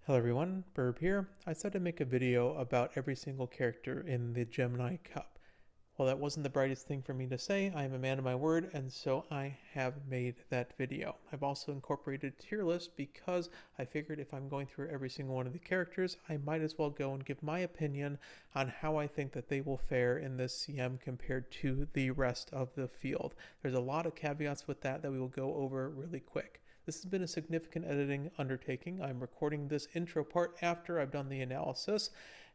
Hello everyone, Burb here. I said to make a video about every single character in the Gemini Cup. Well, that wasn't the brightest thing for me to say. I am a man of my word, and so I have made that video. I've also incorporated tier list because I figured if I'm going through every single one of the characters, I might as well go and give my opinion on how I think that they will fare in this CM compared to the rest of the field. There's a lot of caveats with that we will go over really quick. This has been a significant editing undertaking. I'm recording this intro part after I've done the analysis,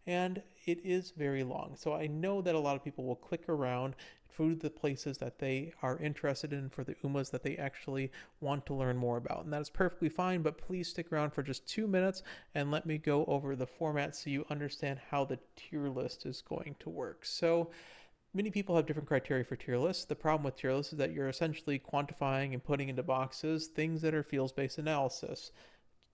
and it is very long. So I know that a lot of people will click around through the places that they are interested in for the UMAs that they actually want to learn more about. And that is perfectly fine, but please stick around for just 2 minutes and let me go over the format so you understand how the tier list is going to work. So many people have different criteria for tier lists. The problem with tier lists is that you're essentially quantifying and putting into boxes things that are fields-based analysis.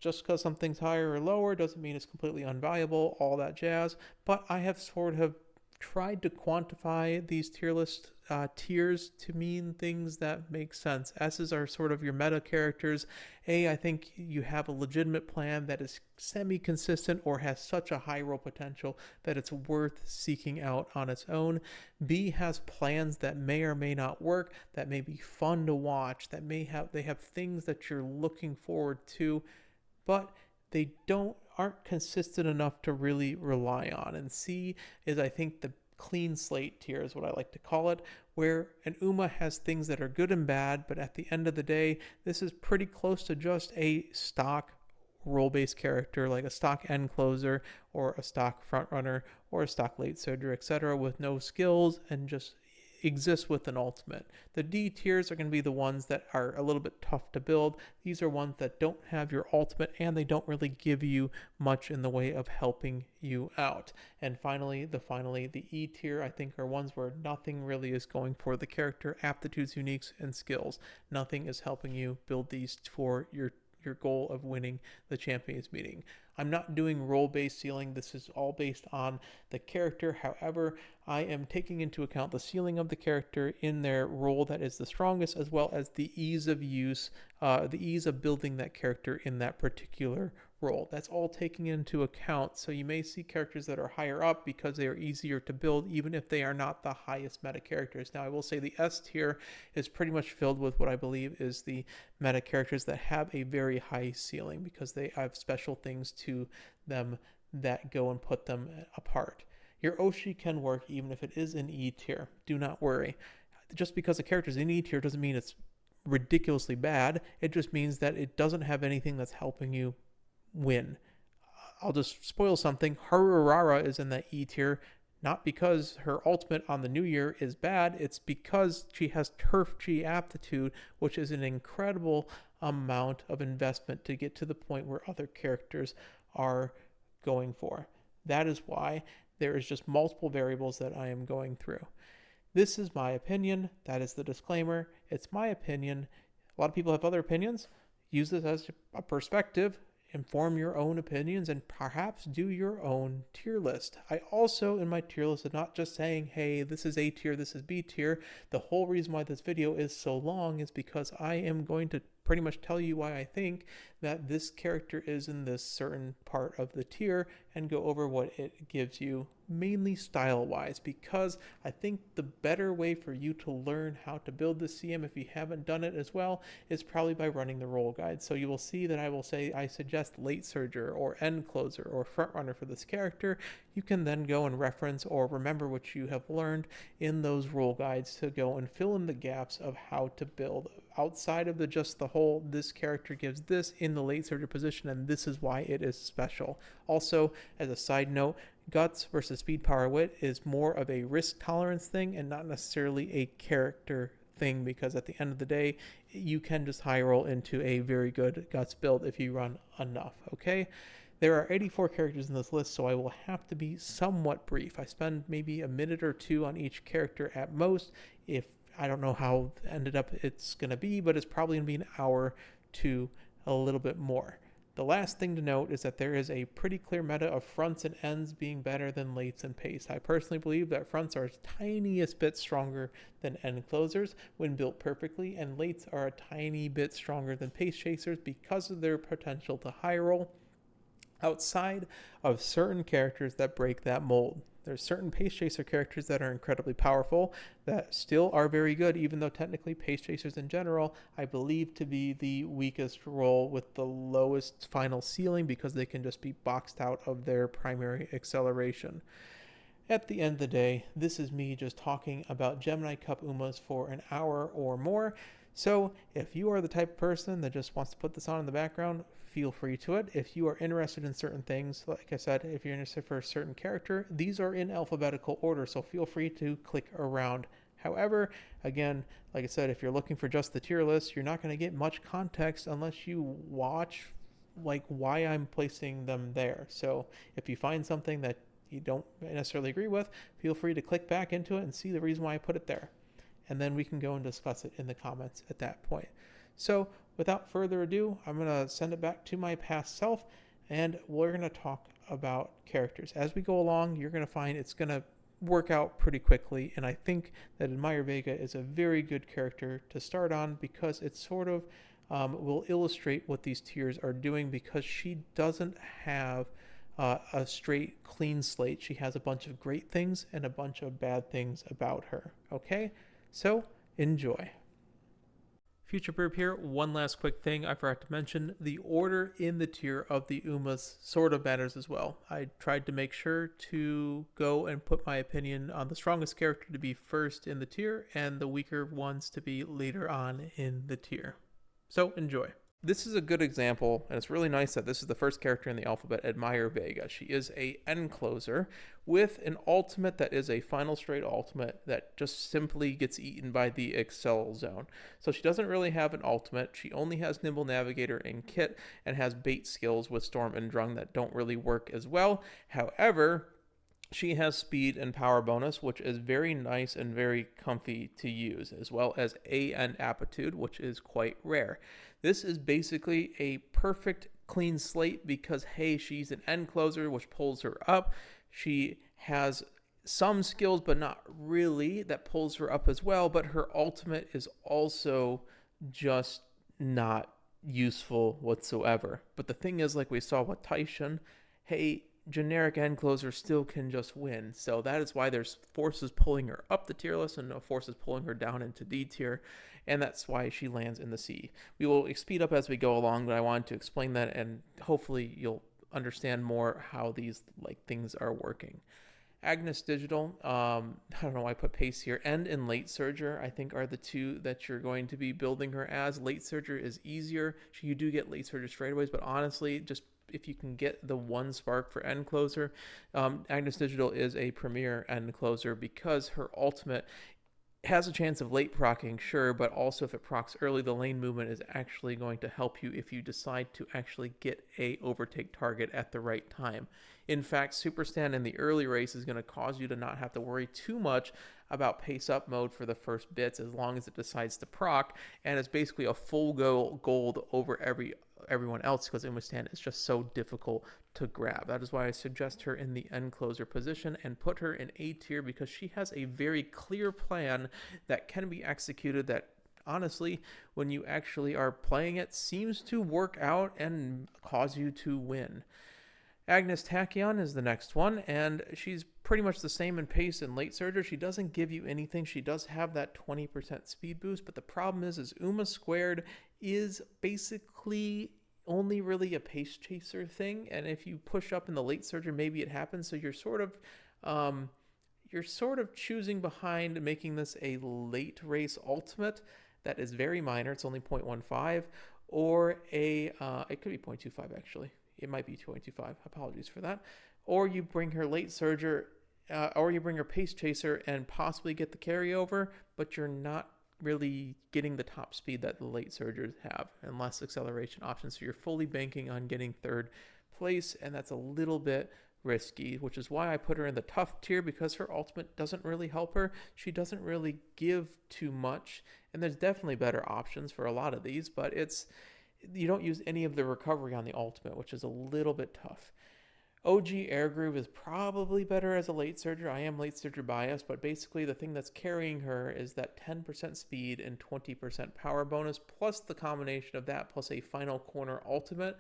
Just because something's higher or lower doesn't mean it's completely unvaluable, all that jazz. But I have sort of tried to quantify these tier list tiers to mean things that make sense. S's are sort of your meta characters. I think you have a legitimate plan that is semi-consistent or has such a high roll potential that it's worth seeking out on its own. B has plans that may or may not work, that may be fun to watch, that they have things that you're looking forward to, but they aren't consistent enough to really rely on. And C is, I think, the clean slate tier is what I like to call it, where an UMA has things that are good and bad, but at the end of the day, this is pretty close to just a stock role-based character like a stock end closer or a stock front runner or a stock late surger, etc., with no skills and just exists with an ultimate. The D tiers are going to be the ones that are a little bit tough to build. These are ones that don't have your ultimate and they don't really give you much in the way of helping you out. And finally, the E tier, I think, are ones where nothing really is going for the character aptitudes, uniques, and skills. Nothing is helping you build these for your goal of winning the champions meeting. I'm not doing role-based ceiling. This is all based on the character. However, I am taking into account the ceiling of the character in their role that is the strongest, as well as the ease of use, the ease of building that character in that particular role. That's all taking into account. So you may see characters that are higher up because they are easier to build, even if they are not the highest meta characters. Now, I will say the S tier is pretty much filled with what I believe is the meta characters that have a very high ceiling because they have special things to them that go and put them apart. Your Oshi can work even if it is in E tier. Do not worry. Just because a character is in E tier doesn't mean it's ridiculously bad. It just means that it doesn't have anything that's helping you win. I'll just spoil something. Harurara is in that E tier, not because her ultimate on the new year is bad, it's because she has Turf G aptitude, which is an incredible amount of investment to get to the point where other characters are going for. That is why there is just multiple variables that I am going through. This is my opinion. That is the disclaimer. It's my opinion. A lot of people have other opinions. Use this as a perspective. Inform your own opinions and perhaps do your own tier list. I also, in my tier list, am not just saying, hey, this is A tier, this is B tier. The whole reason why this video is so long is because I am going to pretty much tell you why I think that this character is in this certain part of the tier and go over what it gives you, mainly style-wise, because I think the better way for you to learn how to build the CM, if you haven't done it as well, is probably by running the role guide. So you will see that I will say I suggest late surger or end closer or front runner for this character. You can then go and reference or remember what you have learned in those role guides to go and fill in the gaps of how to build outside of just the whole this character gives this in the late surger position and this is why it is special. Also, as a side note, guts versus speed, power, wit is more of a risk tolerance thing and not necessarily a character thing, because at the end of the day, you can just high roll into a very good guts build if you run enough, okay? There are 84 characters in this list, so I will have to be somewhat brief. I spend maybe a minute or two on each character at most. If I don't know how ended up it's going to be, but it's probably going to be an hour to a little bit more. The last thing to note is that there is a pretty clear meta of fronts and ends being better than lates and pace. I personally believe that fronts are a tiniest bit stronger than end closers when built perfectly, and lates are a tiny bit stronger than pace chasers because of their potential to high roll. outside of certain characters that break that mold. There's certain Pace Chaser characters that are incredibly powerful that still are very good, even though technically Pace Chasers in general, I believe to be the weakest role with the lowest final ceiling because they can just be boxed out of their primary acceleration. At the end of the day, this is me just talking about Gemini Cup Umas for an hour or more. So if you are the type of person that just wants to put this on in the background, feel free to it. If you are interested in certain things, like I said, if you're interested for a certain character, these are in alphabetical order, so feel free to click around. However, again, like I said, if you're looking for just the tier list, you're not going to get much context unless you watch like why I'm placing them there. So if you find something that you don't necessarily agree with, feel free to click back into it and see the reason why I put it there. And then we can go and discuss it in the comments at that point. So without further ado, I'm going to send it back to my past self, and we're going to talk about characters. As we go along, you're going to find it's going to work out pretty quickly, and I think that Admire Vega is a very good character to start on because it sort of will illustrate what these tiers are doing, because she doesn't have a straight clean slate. She has a bunch of great things and a bunch of bad things about her. Okay, so enjoy. Future Burp here. One last quick thing I forgot to mention. The order in the tier of the Umas sort of matters as well. I tried to make sure to go and put my opinion on the strongest character to be first in the tier and the weaker ones to be later on in the tier. So enjoy. This is a good example, and it's really nice that this is the first character in the alphabet, Admire Vega. She is a end closer with an ultimate that is a final straight ultimate that just simply gets eaten by the Excel zone. So she doesn't really have an ultimate. She only has Nimble Navigator and Kit, and has bait skills with Storm and Drung that don't really work as well. However, she has speed and power bonus, which is very nice and very comfy to use, as well as A and aptitude, which is quite rare. This is basically a perfect clean slate because, hey, she's an end closer, which pulls her up. She has some skills, but not really, that pulls her up as well. But her ultimate is also just not useful whatsoever. But the thing is, like we saw with Taishan, hey, generic end closer still can just win. So that is why there's forces pulling her up the tier list and no forces pulling her down into D tier. And that's why she lands in the C. We will speed up as we go along, but I wanted to explain that, and hopefully you'll understand more how these things are working. Agnes Digital, I don't know why I put Pace here, and in Late Surger, I think are the two that you're going to be building her as. Late Surger is easier. You do get Late Surger straightaways, but honestly, just if you can get the one spark for end closer, Agnes Digital is a premier end closer because her ultimate has a chance of late procking, sure, but also if it procs early, the lane movement is actually going to help you if you decide to actually get a overtake target at the right time. In fact, Super Stand in the early race is going to cause you to not have to worry too much about pace up mode for the first bits, as long as it decides to proc, and it's basically a full gold over everyone else because Uma Stand is just so difficult to grab. That is why I suggest her in the end closer position and put her in A tier, because she has a very clear plan that can be executed that honestly, when you actually are playing it, seems to work out and cause you to win. Agnes Tachyon is the next one, and she's pretty much the same in pace and Late Surger. She doesn't give you anything. She does have that 20% speed boost, but the problem is Uma Squared is basically only really a pace chaser thing, and if you push up in the Late Surger, maybe it happens, so you're sort of choosing behind making this a late race ultimate that is very minor. It's only 0.15, or it could be 0.25 actually. It might be 2.25. Apologies for that. Or you bring her Late Surger, or you bring her Pace Chaser and possibly get the carryover, but you're not really getting the top speed that the Late Surgers have and less acceleration options. So you're fully banking on getting third place, and that's a little bit risky, which is why I put her in the tough tier, because her ultimate doesn't really help her. She doesn't really give too much, and there's definitely better options for a lot of these, but you don't use any of the recovery on the ultimate, which is a little bit tough. OG Air Groove is probably better as a Late Surger. I am Late Surger biased, but basically the thing that's carrying her is that 10% speed and 20% power bonus, plus the combination of that plus a final corner ultimate.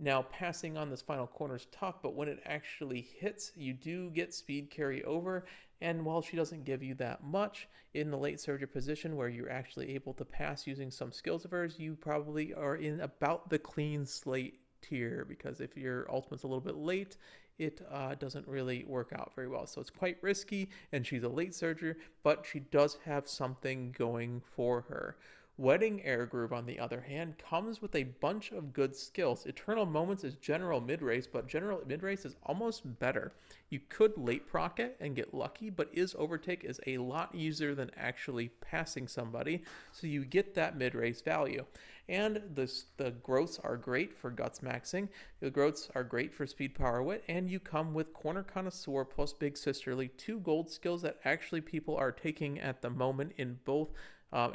Now, passing on this final corner is tough, but when it actually hits, you do get speed carry over. And while she doesn't give you that much in the late surger position where you're actually able to pass using some skills of hers, you probably are in about the clean slate tier, because if your ultimate's a little bit late, it doesn't really work out very well. So it's quite risky, and she's a late surger, but she does have something going for her. Wedding Air Groove, on the other hand, comes with a bunch of good skills. Eternal Moments is general mid-race, but general mid-race is almost better. You could late proc it and get lucky, but Is Overtake is a lot easier than actually passing somebody, so you get that mid-race value. And the growths are great for guts maxing, the growths are great for speed, power, wit, and you come with Corner Connoisseur plus Big Sisterly, 2 gold skills that actually people are taking at the moment in both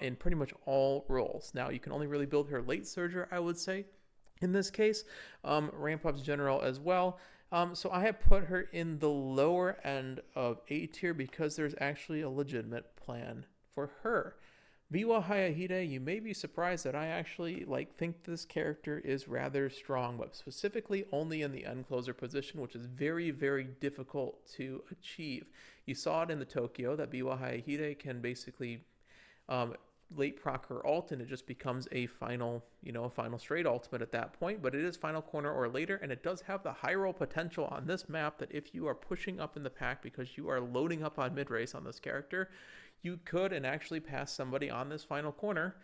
in pretty much all roles. Now, you can only really build her late surger, I would say, in this case. Ramp up's general as well. So I have put her in the lower end of A tier because there's actually a legitimate plan for her. Biwa Hayahide, you may be surprised that I actually think this character is rather strong, but specifically only in the end closer position, which is very, very difficult to achieve. You saw it in the Tokyo that Biwa Hayahide can basically late proc her ult, and it just becomes a final straight ultimate at that point. But it is final corner or later, and it does have the high roll potential on this map that if you are pushing up in the pack because you are loading up on mid race on this character, you could and actually pass somebody on this final corner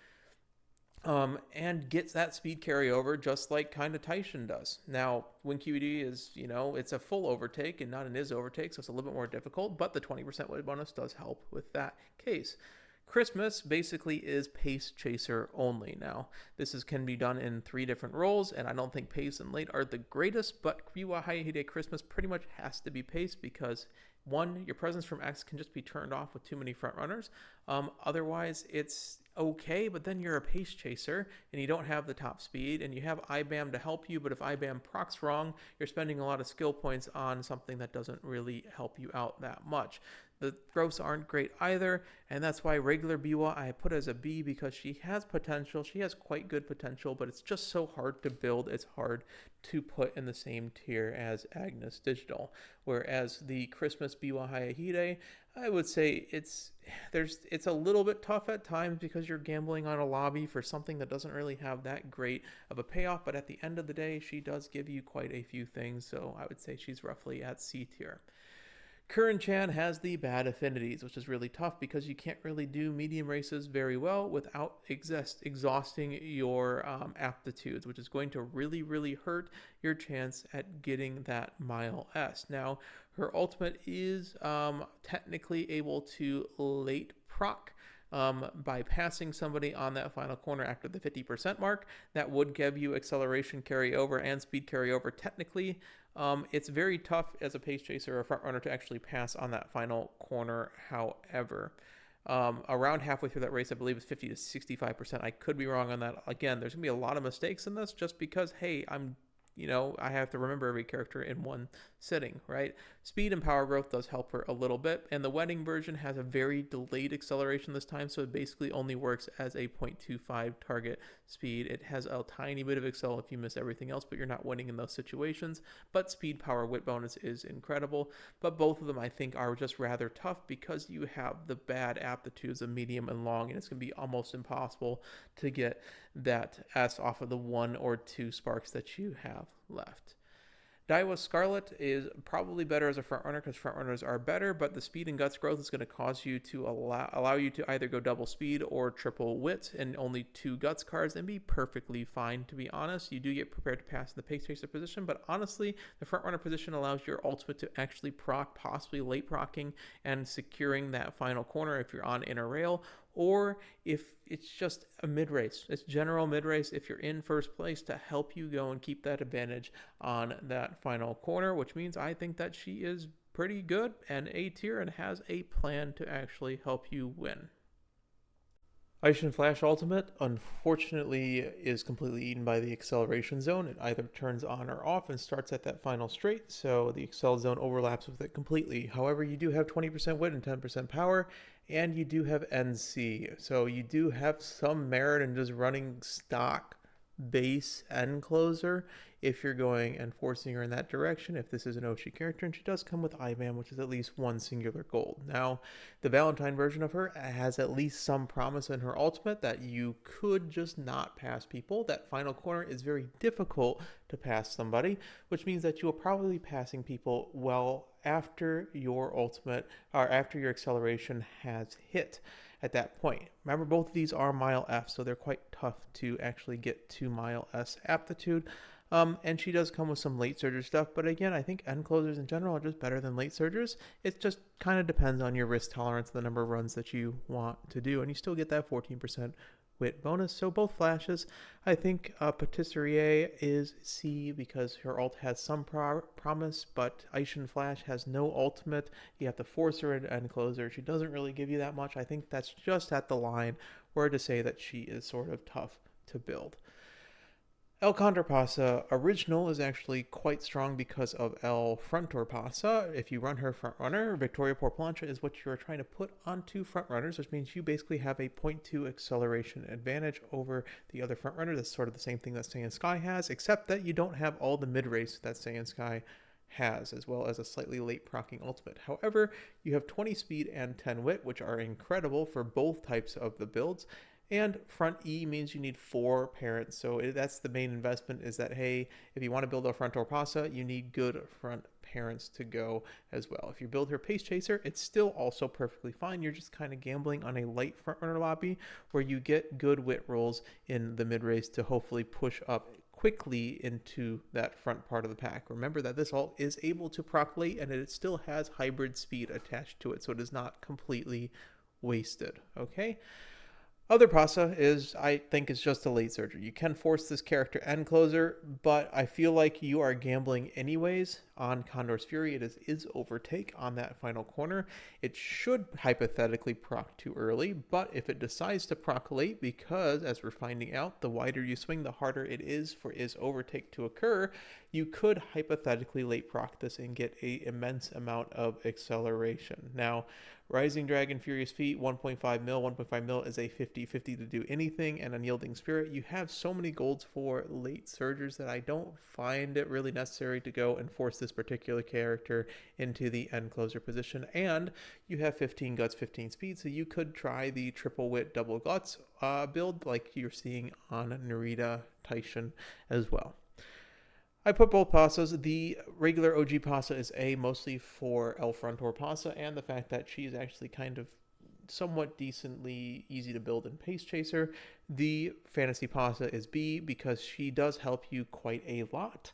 and gets that speed carryover just like kind of Taishin does. Now, when QED is, it's a full overtake and not an is overtake, so it's a little bit more difficult, but the 20% weight bonus does help with that case. Christmas basically is pace chaser only. Now, can be done in 3 different roles, and I don't think pace and late are the greatest, but Biwa Hayahide Christmas pretty much has to be pace because, 1, your presence from X can just be turned off with too many front runners. Otherwise, it's okay, but then you're a pace chaser, and you don't have the top speed, and you have IBAM to help you, but if IBAM procs wrong, you're spending a lot of skill points on something that doesn't really help you out that much. The growths aren't great either, and that's why regular Biwa I put as a B, because she has potential. She has quite good potential, but it's just so hard to build. It's hard to put in the same tier as Agnes Digital. Whereas the Christmas Biwa Hayahide, I would say it's a little bit tough at times because you're gambling on a lobby for something that doesn't really have that great of a payoff, but at the end of the day, she does give you quite a few things, so I would say she's roughly at C tier. Curran-chan has the bad affinities, which is really tough because you can't really do medium races very well without exhausting your aptitudes, which is going to really, really hurt your chance at getting that mile S. Now, her ultimate is technically able to late proc by passing somebody on that final corner after the 50% mark. That would give you acceleration carryover and speed carryover technically. It's very tough as a pace chaser or a front runner to actually pass on that final corner. However, around halfway through that race, I believe it's 50 to 65%. I could be wrong on that. Again, there's gonna be a lot of mistakes in this just because, hey, I have to remember every character in one sitting, right? Speed and power growth does help her a little bit, and the wedding version has a very delayed acceleration this time, so it basically only works as a 0.25 target speed. It has a tiny bit of accel if you miss everything else, but you're not winning in those situations. But speed, power, wit bonus is incredible, but both of them I think are just rather tough because you have the bad aptitudes of medium and long, and it's going to be almost impossible to get that S off of the 1 or 2 sparks that you have left. Daiwa Scarlet is probably better as a frontrunner because frontrunners are better, but the speed and guts growth is going to cause you to allow you to either go double speed or triple wit and only 2 guts cards and be perfectly fine, to be honest. You do get prepared to pass in the pace chaser position, but honestly, the frontrunner position allows your ultimate to actually proc, possibly late procking and securing that final corner if you're on inner rail, or if it's just a mid-race. It's general mid-race if you're in first place to help you go and keep that advantage on that final corner, which means I think that she is pretty good and A tier and has a plan to actually help you win. Aishin Flash Ultimate, unfortunately, is completely eaten by the acceleration zone. It either turns on or off and starts at that final straight, so the accel zone overlaps with it completely. However, you do have 20% wit and 10% power, and you do have NC, so you do have some merit in just running stock base end closer if you're going and forcing her in that direction, if this is an Oshi character. And she does come with IBAM, which is at least one singular gold. Now, the Valentine version of her has at least some promise in her ultimate that you could just not pass people. That final corner is very difficult to pass somebody, which means that you will probably be passing people well after your ultimate or after your acceleration has hit at that point. Remember, both of these are mile F, so they're quite tough to actually get to mile S aptitude. And she does come with some late surger stuff, but again, I think end closers in general are just better than late surgers. It just kind of depends on your risk tolerance and the number of runs that you want to do, and you still get that 14% wit bonus. So both flashes. I think Patisserie is C because her ult has some promise, but Aishin Flash has no ultimate. You have to force her into end closer. She doesn't really give you that much. I think that's just at the line where to say that she is sort of tough to build. El Contrapasa original is actually quite strong because of El Frontorpasa. If you run her front runner, Victoria por Plancha is what you're trying to put onto front runners, which means you basically have a 0.2 acceleration advantage over the other front runner. That's sort of the same thing that Saiyan Sky has, except that you don't have all the mid race that Saiyan Sky has, as well as a slightly late proccing ultimate. However, you have 20 speed and 10 wit, which are incredible for both types of the builds. And front E means you need 4 parents. So that's the main investment, is that, hey, if you want to build a Frontorpasa, you need good front parents to go as well. If you build her Pace Chaser, it's still also perfectly fine. You're just kind of gambling on a light front runner lobby where you get good wit rolls in the mid race to hopefully push up quickly into that front part of the pack. Remember that this ult is able to proc late, and it still has hybrid speed attached to it, so it is not completely wasted. Okay. Other Pasa is, I think, is just a late surger. You can force this character end closer, but I feel like you are gambling anyways on Condor's Fury. It is overtake on that final corner. It should hypothetically proc too early, but if it decides to proc late, because as we're finding out, the wider you swing, the harder it is for is overtake to occur, you could hypothetically late proc this and get an immense amount of acceleration. Now, Rising Dragon Furious Feet, 1.5 mil. 1.5 mil is a 50-50 to do anything, and Unyielding Spirit. You have so many golds for late surgers that I don't find it really necessary to go and force this particular character into the end closer position. And you have 15 guts, 15 speed, so you could try the triple wit double guts build like you're seeing on Narita Taishin as well. I put both pasas. The regular OG pasa is A, mostly for El Frontor pasa, and the fact that she's actually kind of somewhat decently easy to build in Pace Chaser. The Fantasy pasa is B because she does help you quite a lot,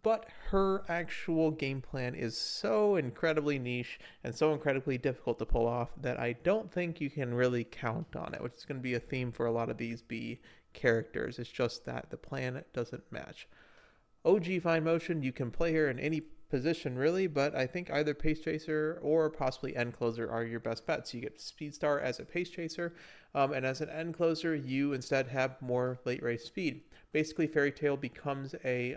but her actual game plan is so incredibly niche and so incredibly difficult to pull off that I don't think you can really count on it, which is going to be a theme for a lot of these B characters. It's just that the plan doesn't match. OG Fine Motion, you can play her in any position really, but I think either Pace Chaser or possibly End Closer are your best bets. You get Speed Star as a Pace Chaser, and as an End Closer, you instead have more late race speed. Basically, Fairy Tail becomes a,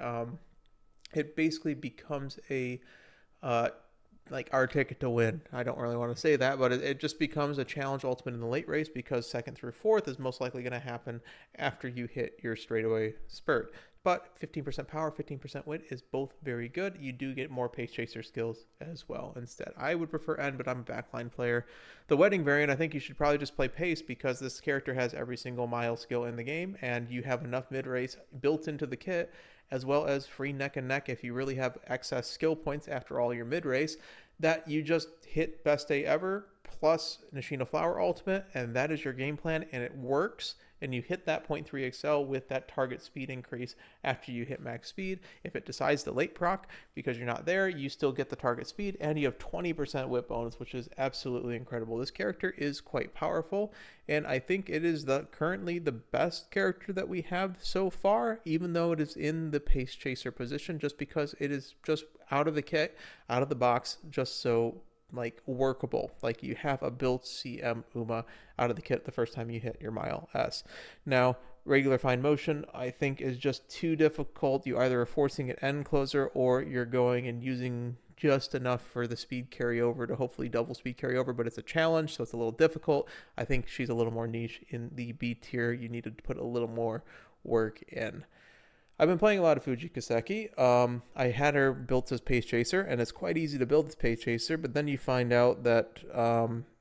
like our ticket to win. I don't really want to say that, but it just becomes a challenge ultimate in the late race because 2nd through 4th is most likely going to happen after you hit your straightaway spurt. But 15% power, 15% wit is both very good. You do get more Pace Chaser skills as well instead. I would prefer End, but I'm a backline player. The Wedding variant, I think you should probably just play Pace because this character has every single mile skill in the game, and you have enough mid-race built into the kit, as well as free neck and neck if you really have excess skill points after all your mid-race, that you just hit Best Day Ever plus Nishino Flower Ultimate, and that is your game plan, and it works. And you hit that 0.3 excel with that target speed increase after you hit max speed. If it decides to late proc because you're not there, you still get the target speed, and you have 20% whip bonus, which is absolutely incredible. This character is quite powerful, and I think it is currently the best character that we have so far, even though it is in the Pace Chaser position, just because it is just out of the kit, out of the box, just so like workable. Like you have a built CM Uma out of the kit the first time you hit your mile S. Now, regular Fine Motion, I think, is just too difficult. You either are forcing it end closer or you're going and using just enough for the speed carryover to hopefully double speed carryover, but it's a challenge, so it's a little difficult. I think she's a little more niche in the B tier. You need to put a little more work in. I've been playing a lot of Fuji Kaseki. I had her built as Pace Chaser, and it's quite easy to build as Pace Chaser, but then you find out that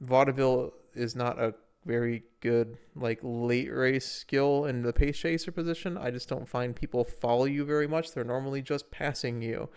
Vaudeville is not a very good like late race skill in the Pace Chaser position. I just don't find people follow you very much. They're normally just passing you.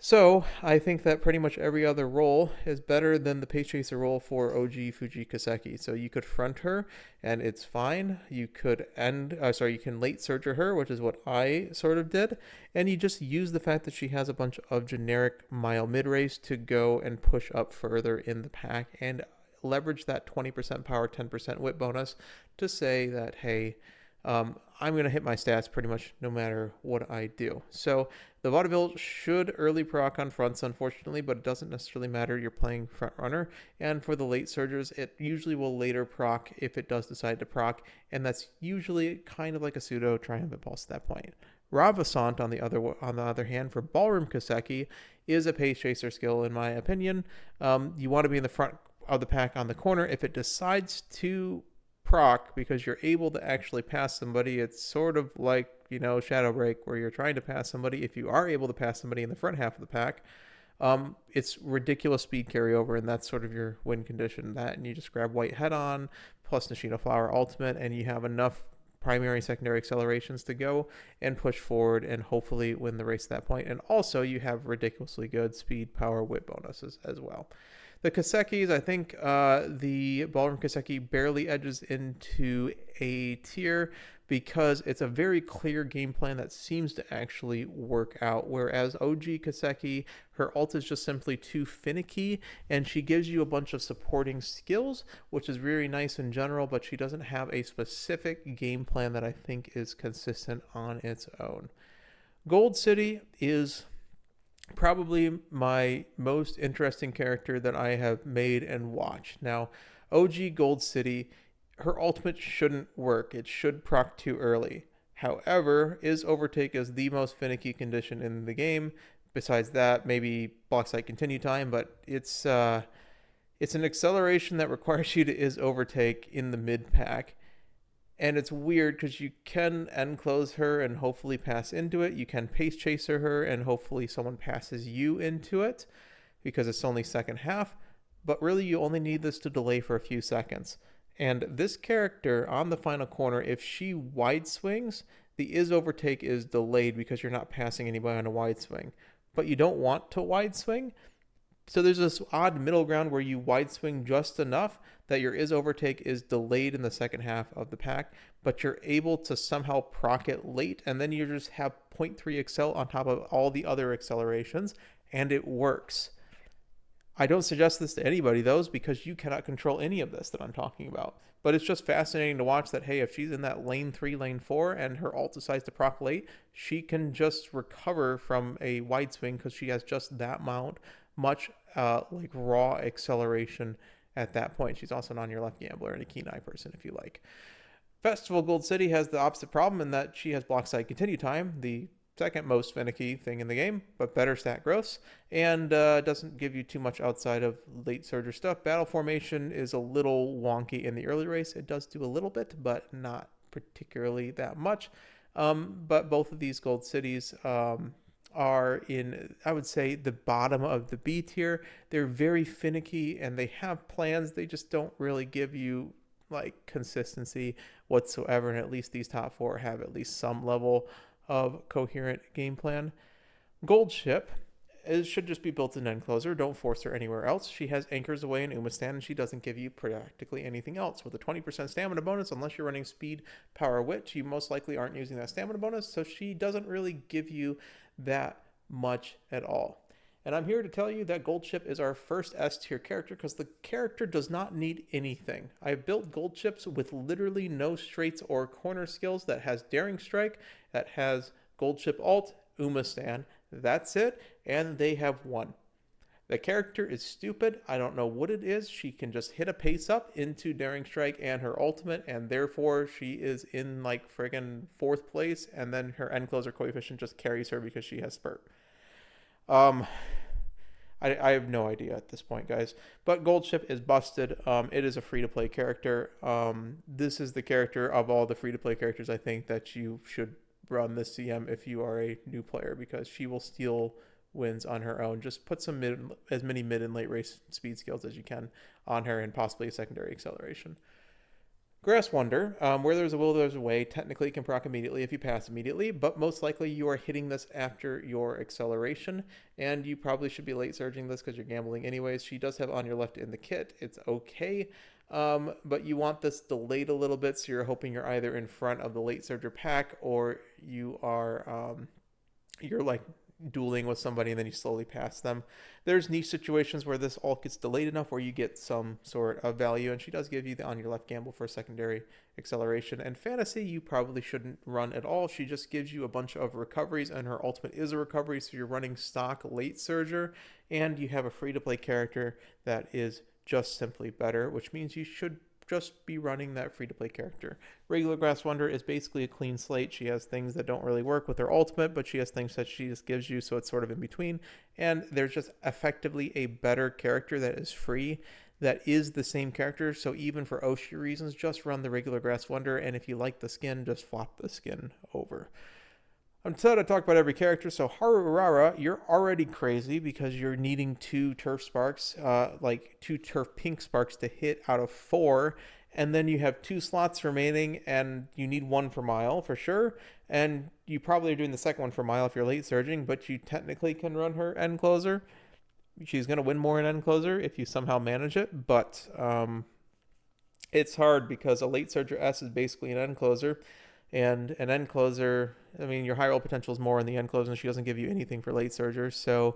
So I think that pretty much every other role is better than the Pace Chaser role for OG Fuji Kaseki. So you could front her and it's fine. You could you can late surger her, which is what I sort of did. And you just use the fact that she has a bunch of generic mile mid race to go and push up further in the pack and leverage that 20% power, 10% whip bonus to say that, hey, I'm going to hit my stats pretty much no matter what I do. So the Vaudeville should early proc on fronts, unfortunately, but it doesn't necessarily matter. You're playing front runner. And for the late surgers, it usually will later proc if it does decide to proc. And that's usually kind of like a pseudo triumphant pulse at that point. Ravissant, on the other hand, for Ballroom Kaseki, is a Pace Chaser skill, in my opinion. You want to be in the front of the pack on the corner. If it decides to proc because you're able to actually pass somebody, it's sort of like, Shadow Break, where you're trying to pass somebody. If you are able to pass somebody in the front half of the pack, it's ridiculous speed carryover, and that's sort of your win condition. That, and you just grab White Head on plus Nishino Flower Ultimate, and you have enough primary, secondary accelerations to go and push forward and hopefully win the race at that point. And also you have ridiculously good speed, power, whip bonuses as well. The Kasekis, I think the Ballroom Kaseki barely edges into A tier because it's a very clear game plan that seems to actually work out. Whereas OG Kaseki, her ult is just simply too finicky, and she gives you a bunch of supporting skills, which is very nice in general, but she doesn't have a specific game plan that I think is consistent on its own. Gold City is probably my most interesting character that I have made and watched. Now, OG Gold City, her ultimate shouldn't work. It should proc too early. However, is overtake is the most finicky condition in the game. Besides that, maybe block sight continue time, but it's an acceleration that requires you to is overtake in the mid pack. And it's weird because you can end close her and hopefully pass into it. You can Pace Chaser her and hopefully someone passes you into it because it's only second half. But really, you only need this to delay for a few seconds. And this character on the final corner, if she wide swings, the is overtake is delayed because you're not passing anybody on a wide swing. But you don't want to wide swing. So there's this odd middle ground where you wide swing just enough that your is overtake is delayed in the second half of the pack, but you're able to somehow proc it late, and then you just have 0.3 accel on top of all the other accelerations, and it works. I don't suggest this to anybody, though, because you cannot control any of this that I'm talking about. But it's just fascinating to watch that, hey, if she's in that lane 3, lane 4, and her ult decides to proc late, she can just recover from a wide swing because she has just that much like raw acceleration at that point. She's also an on your left gambler and a keen eye person if you like. Festival Gold City has the opposite problem in that she has block side continue time, the second most finicky thing in the game, but better stat gross, and doesn't give you too much outside of late surger stuff. Battle formation is a little wonky in the early race. It does do a little bit, but not particularly that much. But both of these Gold Cities are in, I would say, the bottom of the B tier. They're very finicky and they have plans. They just don't really give you like consistency whatsoever. And at least these top four have at least some level of coherent game plan. Gold Ship should just be built in end closer. Don't force her anywhere else. She has anchors away in Umastan, and she doesn't give you practically anything else. With a 20% stamina bonus, unless you're running speed, power, wit, you most likely aren't using that stamina bonus, so she doesn't really give you that much at all. And I'm here to tell you that Gold Ship is our first S tier character because the character does not need anything. I've built Gold Ships with literally no straights or corner skills that has Daring Strike, that has Gold Ship ult, Umastan. That's it, and they have won. The character is stupid. I don't know what it is. She can just hit a pace up into Daring Strike and her ultimate, and therefore she is in like friggin' 4th place, and then her end closer coefficient just carries her because she has spurt. I have no idea at this point, guys. But Gold Ship is busted. It is a free-to-play character. This is the character of all the free-to-play characters I think that you should run this CM if you are a new player, because she will steal wins on her own. Just put as many mid and late race speed skills as you can on her, and possibly a secondary acceleration. Grass Wonder, where there's a will, there's a way. Technically, it can proc immediately if you pass immediately, but most likely you are hitting this after your acceleration, and you probably should be late surging this because you're gambling anyways. She does have On Your Left in the kit. It's okay, but you want this delayed a little bit, so you're hoping you're either in front of the late surger pack, or you are, you're like dueling with somebody and then you slowly pass them. There's niche situations where this all gets delayed enough where you get some sort of value, and she does give you the On Your Left gamble for secondary acceleration. And fantasy, you probably shouldn't run at all. She just gives you a bunch of recoveries, and her ultimate is a recovery, so you're running stock late surger, and you have a free-to-play character that is just simply better, which means you should just be running that free-to-play character. Regular Grass Wonder is basically a clean slate. She has things that don't really work with her ultimate, but she has things that she just gives you, so it's sort of in between. And there's just effectively a better character that is free, that is the same character. So even for Oshi reasons, just run the regular Grass Wonder, and if you like the skin, just flop the skin over. Instead, I talk about every character. So Haru Urara, you're already crazy because you're needing 2 turf sparks, like 2 turf pink sparks to hit out of 4. And then you have 2 slots remaining, and you need 1 for mile for sure. And you probably are doing the second one for mile if you're late surging, but you technically can run her end closer. She's going to win more in end closer if you somehow manage it, but it's hard because a late surger S is basically an end closer. And an end closer, I mean, your high roll potential is more in the end closer, and she doesn't give you anything for late surgers. So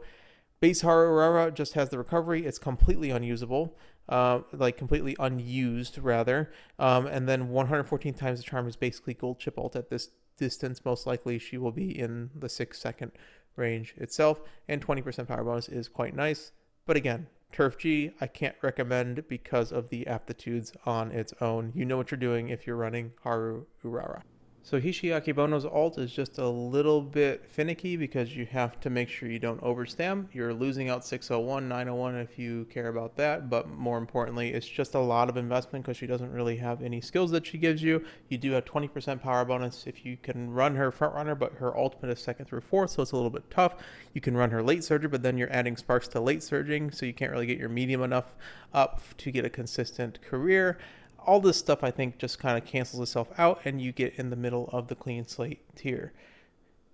base Haru Urara just has the recovery. It's completely unusable, like completely unused, rather. And then 114 times the charm is basically gold chip ult at this distance. Most likely she will be in the 6-second range itself, and 20% power bonus is quite nice. But again, Turf G, I can't recommend because of the aptitudes on its own. You know what you're doing if you're running Haru Urara. So Hishi Akebono's ult is just a little bit finicky because you have to make sure you don't overstam. You're losing out 601, 901 if you care about that, but more importantly, it's just a lot of investment because she doesn't really have any skills that she gives you. You do have 20% power bonus if you can run her front runner, but her ultimate is 2nd through 4th, so it's a little bit tough. You can run her late surger, but then you're adding sparks to late surging, so you can't really get your medium enough up to get a consistent career. All this stuff, I think, just kind of cancels itself out, and you get in the middle of the clean slate tier.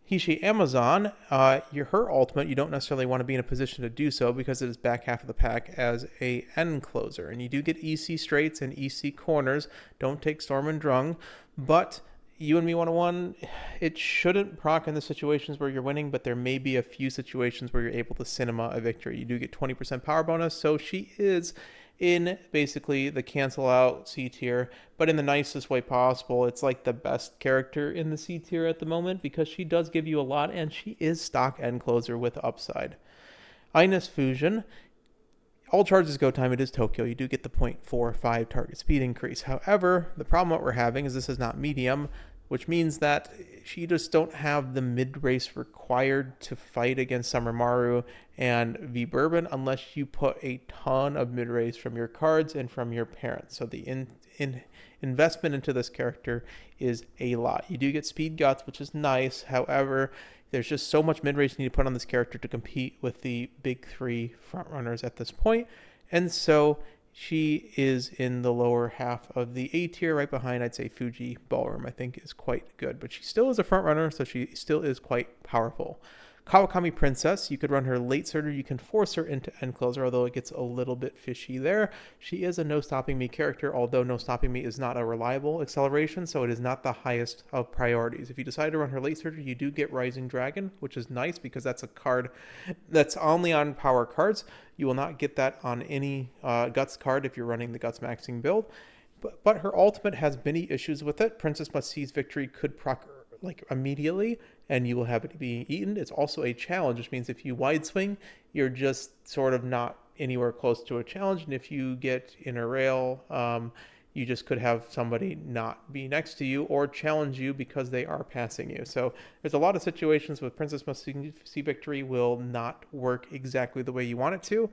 Hishi Amazon, her ultimate, you don't necessarily want to be in a position to do so because it is back half of the pack as a end closer. And you do get EC straights and EC corners. Don't take Storm and Drung. But you and me 101, it shouldn't proc in the situations where you're winning, but there may be a few situations where you're able to cinema a victory. You do get 20% power bonus, so she is in basically the cancel out C tier, but in the nicest way possible. It's like the best character in the C tier at the moment because she does give you a lot, and she is stock end closer with upside. Ines Fusion, all charges go time. It is Tokyo. You do get the 0.45 target speed increase. However, the problem what we're having is this is not medium, which means that you just don't have the mid-race required to fight against Summer Maru and V Bourbon unless you put a ton of mid-race from your cards and from your parents. So the investment into this character is a lot. You do get speed guts, which is nice. However, there's just so much mid-race you need to put on this character to compete with the big 3 frontrunners at this point. And so she is in the lower half of the A tier, right behind, I'd say, Fuji Ballroom, I think is quite good. But she still is a front runner, so she still is quite powerful. Kawakami Princess, you could run her late surger. You can force her into end closer, although it gets a little bit fishy there. She is a no stopping me character, although no stopping me is not a reliable acceleration, so it is not the highest of priorities. If you decide to run her late surger, you do get Rising Dragon, which is nice because that's a card that's only on power cards. You will not get that on any Guts card if you're running the Guts maxing build. But her ultimate has many issues with it. Princess Must Seize Victory could proc like immediately, and you will have it being eaten. It's also a challenge, which means if you wide swing, you're just sort of not anywhere close to a challenge. And if you get in a rail, you just could have somebody not be next to you or challenge you because they are passing you. So there's a lot of situations with Princess Must See Victory will not work exactly the way you want it to.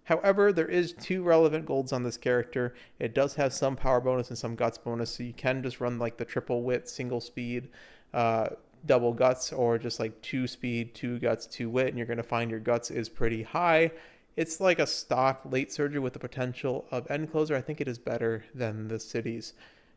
However, there is 2 relevant golds on this character. It does have some power bonus and some guts bonus, so you can just run like the triple wit, single speed, double guts or just like 2 speed, 2 guts, 2 wit, and you're going to find your guts is pretty high. It's like a stock late surger with the potential of end closer. I think it is better than the cities.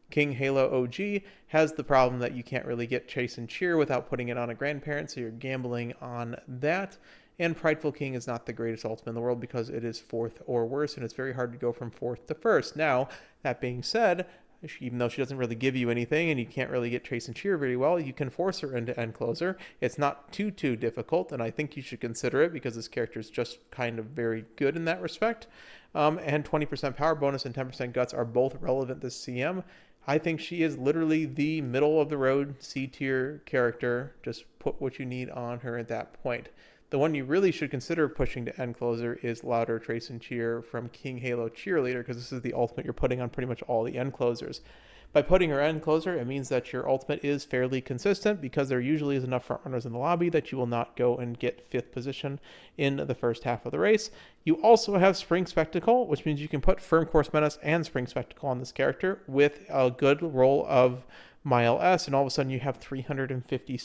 King Halo OG has the problem that you can't really get Chase and Cheer without putting it on a grandparent, so you're gambling on that. And Prideful King is not the greatest ultimate in the world because it is 4th or worse, and it's very hard to go from 4th to 1st. Now, that being said, even though she doesn't really give you anything and you can't really get Chase and Cheer very well, you can force her into end closer. It's not too difficult, and I think you should consider it because this character is just kind of very good in that respect. And 20% power bonus and 10% guts are both relevant this CM. I think she is literally the middle of the road C tier character. Just put what you need on her at that point. The one you really should consider pushing to end closer is Louder Trace and Cheer from King Halo Cheerleader, because this is the ultimate you're putting on pretty much all the end closers. By putting her end closer, it means that your ultimate is fairly consistent because there usually is enough front runners in the lobby that you will not go and get 5th position in the first half of the race. You also have Spring Spectacle, which means you can put Firm Course Menace and Spring Spectacle on this character with a good roll of Mile S, and all of a sudden you have 350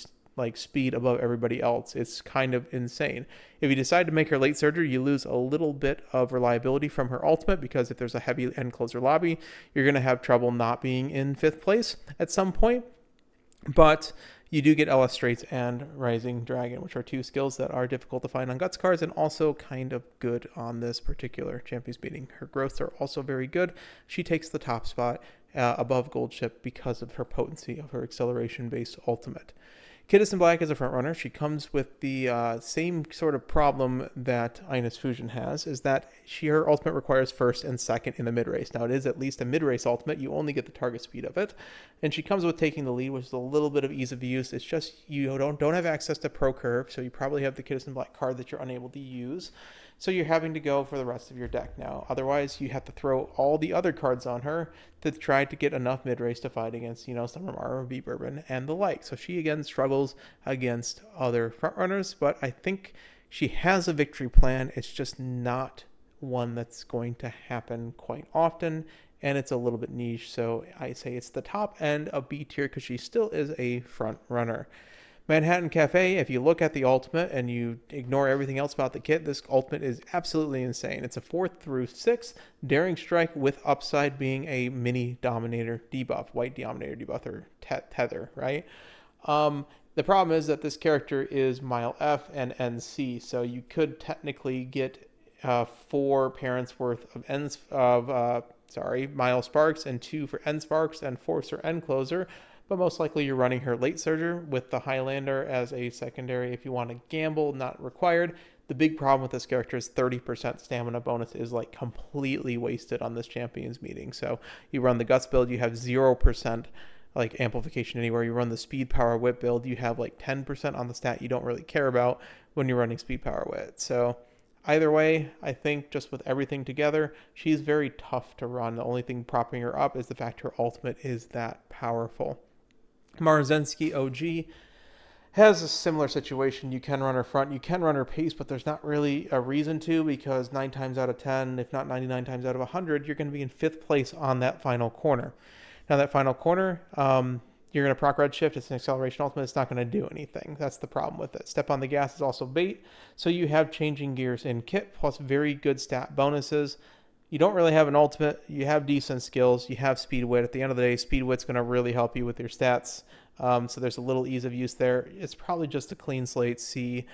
speed above everybody else. It's kind of insane. If you decide to make her late surger, you lose a little bit of reliability from her ultimate, because if there's a heavy end closer lobby, you're going to have trouble not being in 5th place at some point. But you do get LS Straits and Rising Dragon, which are 2 skills that are difficult to find on Guts cards and also kind of good on this particular Champions meeting. Her growths are also very good. She takes the top spot above Gold Ship because of her potency of her acceleration-based ultimate. Kidison Black is a front runner. She comes with the same sort of problem that Ines Fusion has, is that her ultimate requires 1st and 2nd in the mid race. Now it is at least a mid race ultimate. You only get the target speed of it, and she comes with taking the lead, which is a little bit of ease of use. It's just you don't have access to Pro Curve, so you probably have the Kidison Black card that you're unable to use. So you're having to go for the rest of your deck now. Otherwise, you have to throw all the other cards on her to try to get enough mid-race to fight against, Summer V Bourbon and the like. So she, again, struggles against other frontrunners, but I think she has a victory plan. It's just not one that's going to happen quite often, and it's a little bit niche. So I say it's the top end of B tier because she still is a front runner. Manhattan Cafe, if you look at the ultimate and you ignore everything else about the kit, this ultimate is absolutely insane. It's a 4th through 6th Daring Strike with upside being a mini Dominator debuff, white Dominator debuff, or tether, right? The problem is that this character is Mile F and NC, so you could technically get 4 parents worth of Mile Sparks and 2 for End Sparks and Forcer End Closer. But most likely you're running her late surger with the Highlander as a secondary if you want to gamble, not required. The big problem with this character is 30% stamina bonus is completely wasted on this Champions meeting. So you run the Guts build, you have 0% amplification anywhere. You run the Speed Power Wit build, you have 10% on the stat you don't really care about when you're running Speed Power Wit. So either way, I think just with everything together, she's very tough to run. The only thing propping her up is the fact her ultimate is that powerful. Marzensky OG has a similar situation. You can run her front, you can run her pace, but there's not really a reason to, because 9 times out of 10, if not 99 times out of 100, you're going to be in 5th place on that final corner. Now that final corner, you're going to proc red shift. It's an acceleration ultimate. It's not going to do anything. That's the problem with it. Step on the gas is also bait. So you have changing gears in kit plus very good stat bonuses. You don't really have an ultimate. You have decent skills. You have speed wit. At the end of the day, speed wit's going to really help you with your stats. So there's a little ease of use there. It's probably just a clean slate C,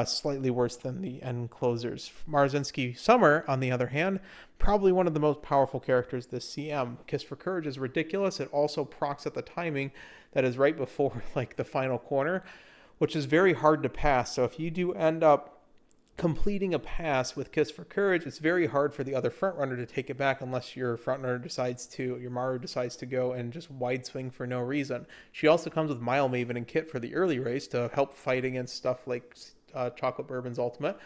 slightly worse than the end closers. Marzensky Summer, on the other hand, probably one of the most powerful characters this CM. Kiss for Courage is ridiculous. It also procs at the timing that is right before the final corner, which is very hard to pass. So if you do end up completing a pass with Kiss for Courage, it's very hard for the other frontrunner to take it back unless your frontrunner your Maru decides to go and just wide swing for no reason. She also comes with Mile Maven and Kit for the early race to help fight against stuff like Chocolate Bourbon's ultimate,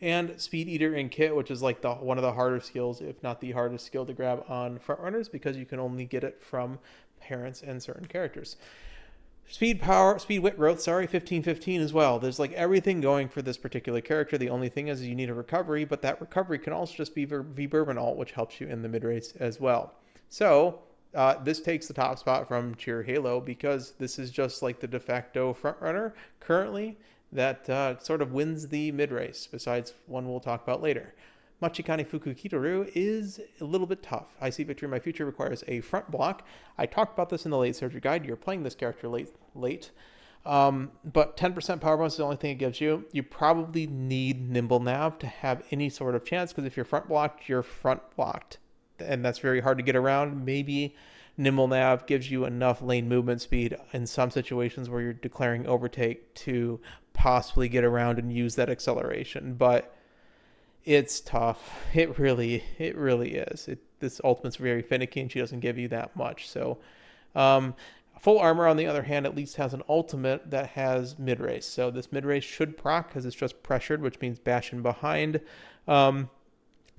and Speed Eater and Kit, which is one of the harder skills, if not the hardest skill to grab on frontrunners, because you can only get it from parents and certain characters. Speed wit growth, 15-15 as well. There's everything going for this particular character. The only thing is you need a recovery, but that recovery can also just be V Bourbon ult, which helps you in the mid race as well. So This takes the top spot from Cheer Halo because this is just like the de facto frontrunner currently that sort of wins the mid race, besides one we'll talk about later. Machikane Fuku Kitoru is a little bit tough. I See Victory in My Future requires a front block. I talked about this in the late surgery guide. You're playing this character late. But 10% power bonus is the only thing it gives you. You probably need Nimble Nav to have any sort of chance, because if you're front blocked, you're front blocked. And that's very hard to get around. Maybe Nimble Nav gives you enough lane movement speed in some situations where you're declaring overtake to possibly get around and use that acceleration. But it's tough. It really is. This ultimate's very finicky, and she doesn't give you that much. So, full armor, on the other hand, at least has an ultimate that has mid race. So this mid race should proc because it's just pressured, which means bashing behind.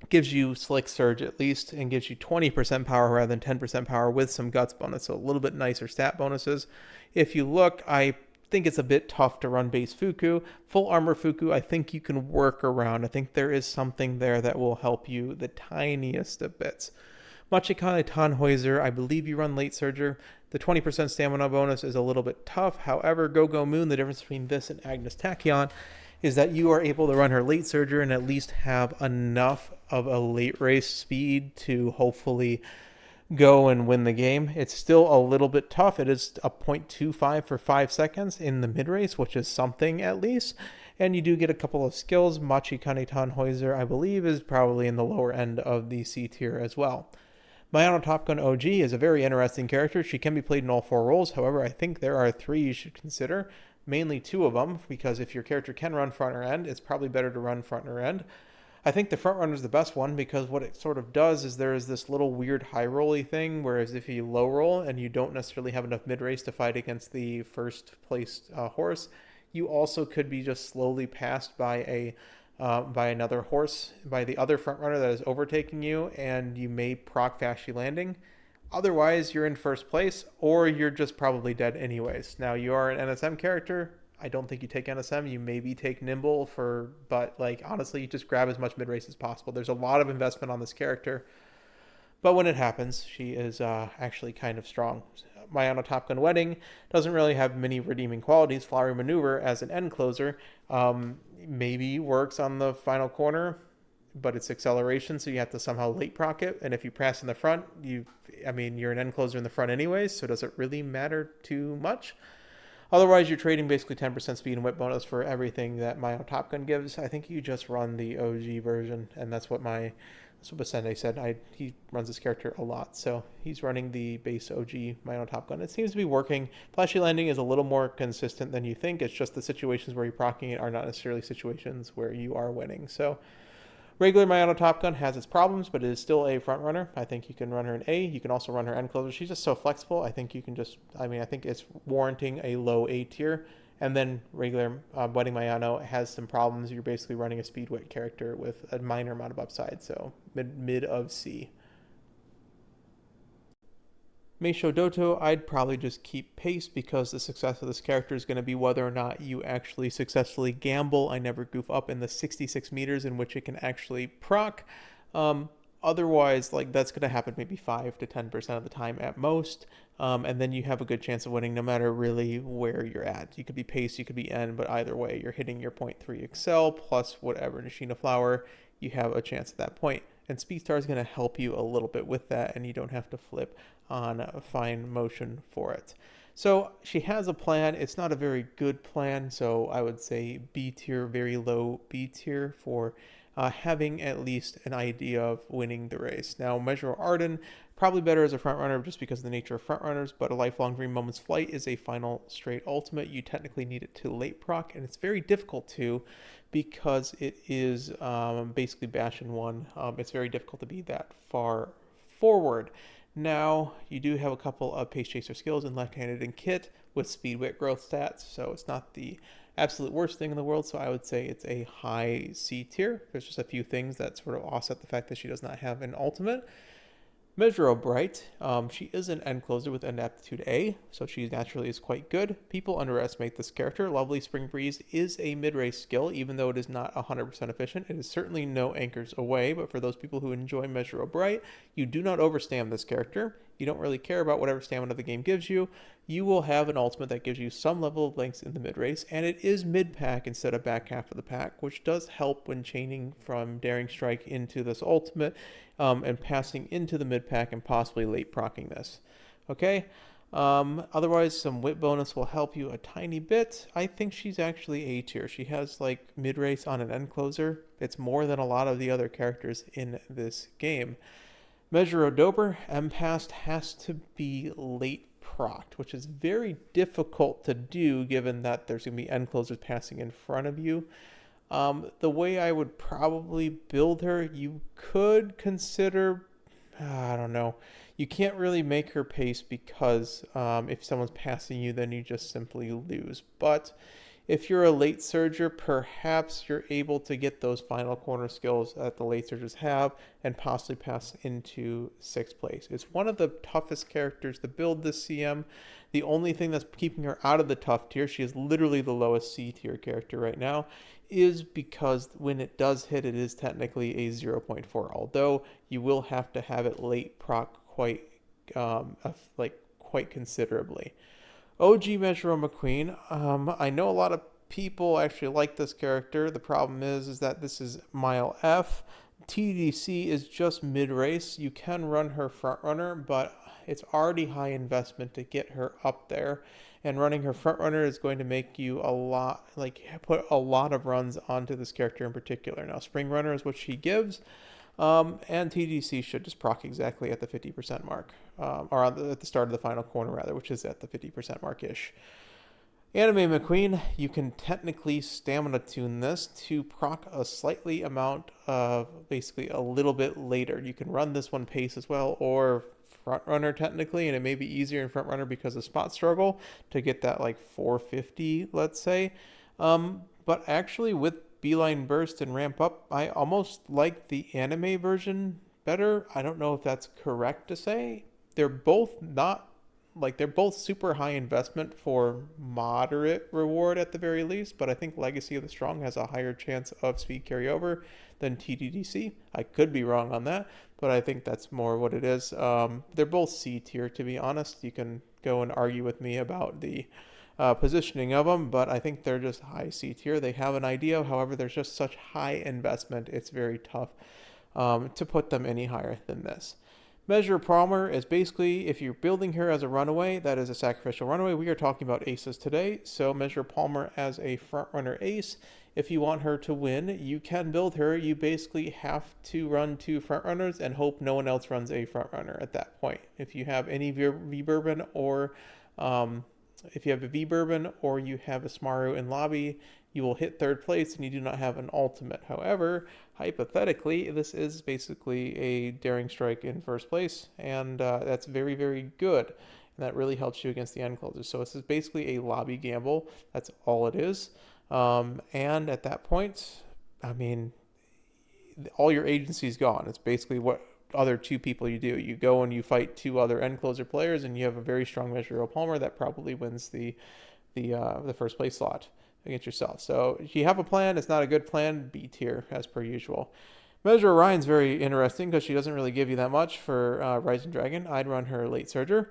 Gives you Slick Surge at least, and gives you 20% power rather than 10% power with some guts bonus. So a little bit nicer stat bonuses. If you look, I think it's a bit tough to run base Fuku. Full armor Fuku, I think you can work around. I think there is something there that will help you the tiniest of bits. Machikane Tannhäuser, I believe you run late surger. The 20% stamina bonus is a little bit tough. However, Go-Go Moon, the difference between this and Agnes Tachyon is that you are able to run her late surger and at least have enough of a late race speed to hopefully go and win the game. It's still a little bit tough. It is a 0.25 for 5 seconds in the mid race, which is something at least. And you do get a couple of skills. Machikane Tannhäuser, I believe, is probably in the lower end of the C tier as well. Mayano Top Gun OG is a very interesting character. She can be played in all 4 roles. However, I think there are 3 you should consider, mainly 2 of them, because if your character can run front or end, it's probably better to run front or end. I think the front runner is the best one because what it sort of does is there is this little weird high rolly thing, whereas if you low roll and you don't necessarily have enough mid race to fight against the first placed horse, you also could be just slowly passed by another horse, by the other front runner that is overtaking you, and you may proc Fashy Landing. Otherwise, you're in first place, or you're just probably dead anyways. Now, you are an NSM character. I don't think you take NSM. You maybe take Nimble but like honestly, you just grab as much mid race as possible. There's a lot of investment on this character, but when it happens, she is actually kind of strong. Mayano Top Gun Wedding doesn't really have many redeeming qualities. Flowery Maneuver as an end closer maybe works on the final corner, but it's acceleration, so you have to somehow late proc it. And if you press in the front, you're an end closer in the front anyways, so does it really matter too much? Otherwise, you're trading basically 10% speed and whip bonus for everything that Mayano Top Gun gives. I think you just run the OG version, and that's what Basende said. He runs this character a lot, so he's running the base OG Mayano Top Gun. It seems to be working. Flashy Landing is a little more consistent than you think. It's just the situations where you're proccing it are not necessarily situations where you are winning. So regular Mayano Top Gun has its problems, but it is still a front runner. I think you can run her in A. You can also run her end closer. She's just so flexible. I think you can I think it's warranting a low A tier. And then regular Wedding Mayano has some problems. You're basically running a speed wit character with a minor amount of upside, so mid of C. Meisho Doto, I'd probably just keep pace because the success of this character is going to be whether or not you actually successfully gamble. I never goof up in the 66 meters in which it can actually proc. Otherwise, that's going to happen maybe 5 to 10% of the time at most. And then you have a good chance of winning no matter really where you're at. You could be pace, you could be end, but either way, you're hitting your 0.3 excel plus whatever Nishina Flower, you have a chance at that point. And Speedstar is going to help you a little bit with that, and you don't have to flip on fine motion for it. So she has a plan. It's not a very good plan, so I would say B tier, very low B tier for having at least an idea of winning the race. Now, Measure Arden, probably better as a front runner just because of the nature of front runners, but a Lifelong Dream Moment's Flight is a final straight ultimate. You technically need it to late proc, and it's very difficult to because it is basically bash in one. It's very difficult to be that far forward. Now, you do have a couple of Pace Chaser skills in Left-Handed and Kit with Speed Wit growth stats, so it's not the absolute worst thing in the world, so I would say it's a high C tier. There's just a few things that sort of offset the fact that she does not have an ultimate. Measure Bright, she is an end closer with end aptitude A, so she naturally is quite good. People underestimate this character. Lovely Spring Breeze is a mid-race skill, even though it is not 100% efficient. It is certainly no anchors away, but for those people who enjoy Measure Bright, you do not overstand this character. you don't really care about whatever stamina the game gives you, you will have an ultimate that gives you some level of length in the mid race, and it is mid pack instead of back half of the pack, which does help when chaining from Daring Strike into this ultimate and passing into the mid pack and possibly late procking this. Okay. Otherwise, some wit bonus will help you a tiny bit. I think she's actually A tier. She has like mid race on an end closer. It's more than a lot of the other characters in this game. Measure of Dober, M-Past has to be late procced, which is very difficult to do given that there's going to be end closers passing in front of you. The way I would probably build her, you could consider, I don't know, you can't really make her pace because if someone's passing you, then you just simply lose. But if you're a late surger, perhaps you're able to get those final corner skills that the late surgers have and possibly pass into 6th place. It's one of the toughest characters to build this CM. The only thing that's keeping her out of the tough tier, she is literally the lowest C tier character right now, is because when it does hit, it is technically a 0.4, although you will have to have it late proc quite considerably. OG Measure McQueen. I know a lot of people actually like this character. The problem is that this is Mile F. TDC is just mid-race. You can run her front runner, but it's already high investment to get her up there. And running her front runner is going to make you put a lot of runs onto this character in particular. Now, Spring Runner is what she gives. And TDC should just proc exactly at the 50% mark, or at the start of the final corner, rather, which is at the 50% mark-ish. Anime McQueen, you can technically stamina tune this to proc a slightly amount of basically a little bit later. You can run this one pace as well, or front runner technically, and it may be easier in front runner because of spot struggle to get that like 450, let's say. But actually with Beeline Burst and Ramp Up, I almost like the anime version better. I don't know if that's correct to say. They're both super high investment for moderate reward at the very least, but I think Legacy of the Strong has a higher chance of speed carryover than TDDC. I could be wrong on that, but I think that's more what it is. They're both C tier, to be honest. You can go and argue with me about the positioning of them, but I think they're just high C tier. They have an idea, however, there's just such high investment, it's very tough to put them any higher than this. Measure Palmer is basically, if you're building her as a runaway, that is a sacrificial runaway. We are talking about aces today, so Measure Palmer as a front runner ace. If you want her to win, you can build her. You basically have to run 2 front runners and hope no one else runs a front runner at that point. If you have any V-Bourbon or if you have a V-Bourbon or you have a Smaru in lobby, you will hit 3rd place and you do not have an ultimate. However, hypothetically, this is basically a Daring Strike in 1st place, and that's very, very good. And that really helps you against the end closers. So this is basically a lobby gamble. That's all it is. And at that point, I mean, all your agency's gone. It's basically what other 2 people you do. You go and you fight 2 other end closer players, and you have a very strong Measure of Palmer that probably wins the 1st place slot against yourself. So if you have a plan, it's not a good plan, B tier as per usual. Measure Orion's very interesting because she doesn't really give you that much for Rising Dragon. I'd run her late surger.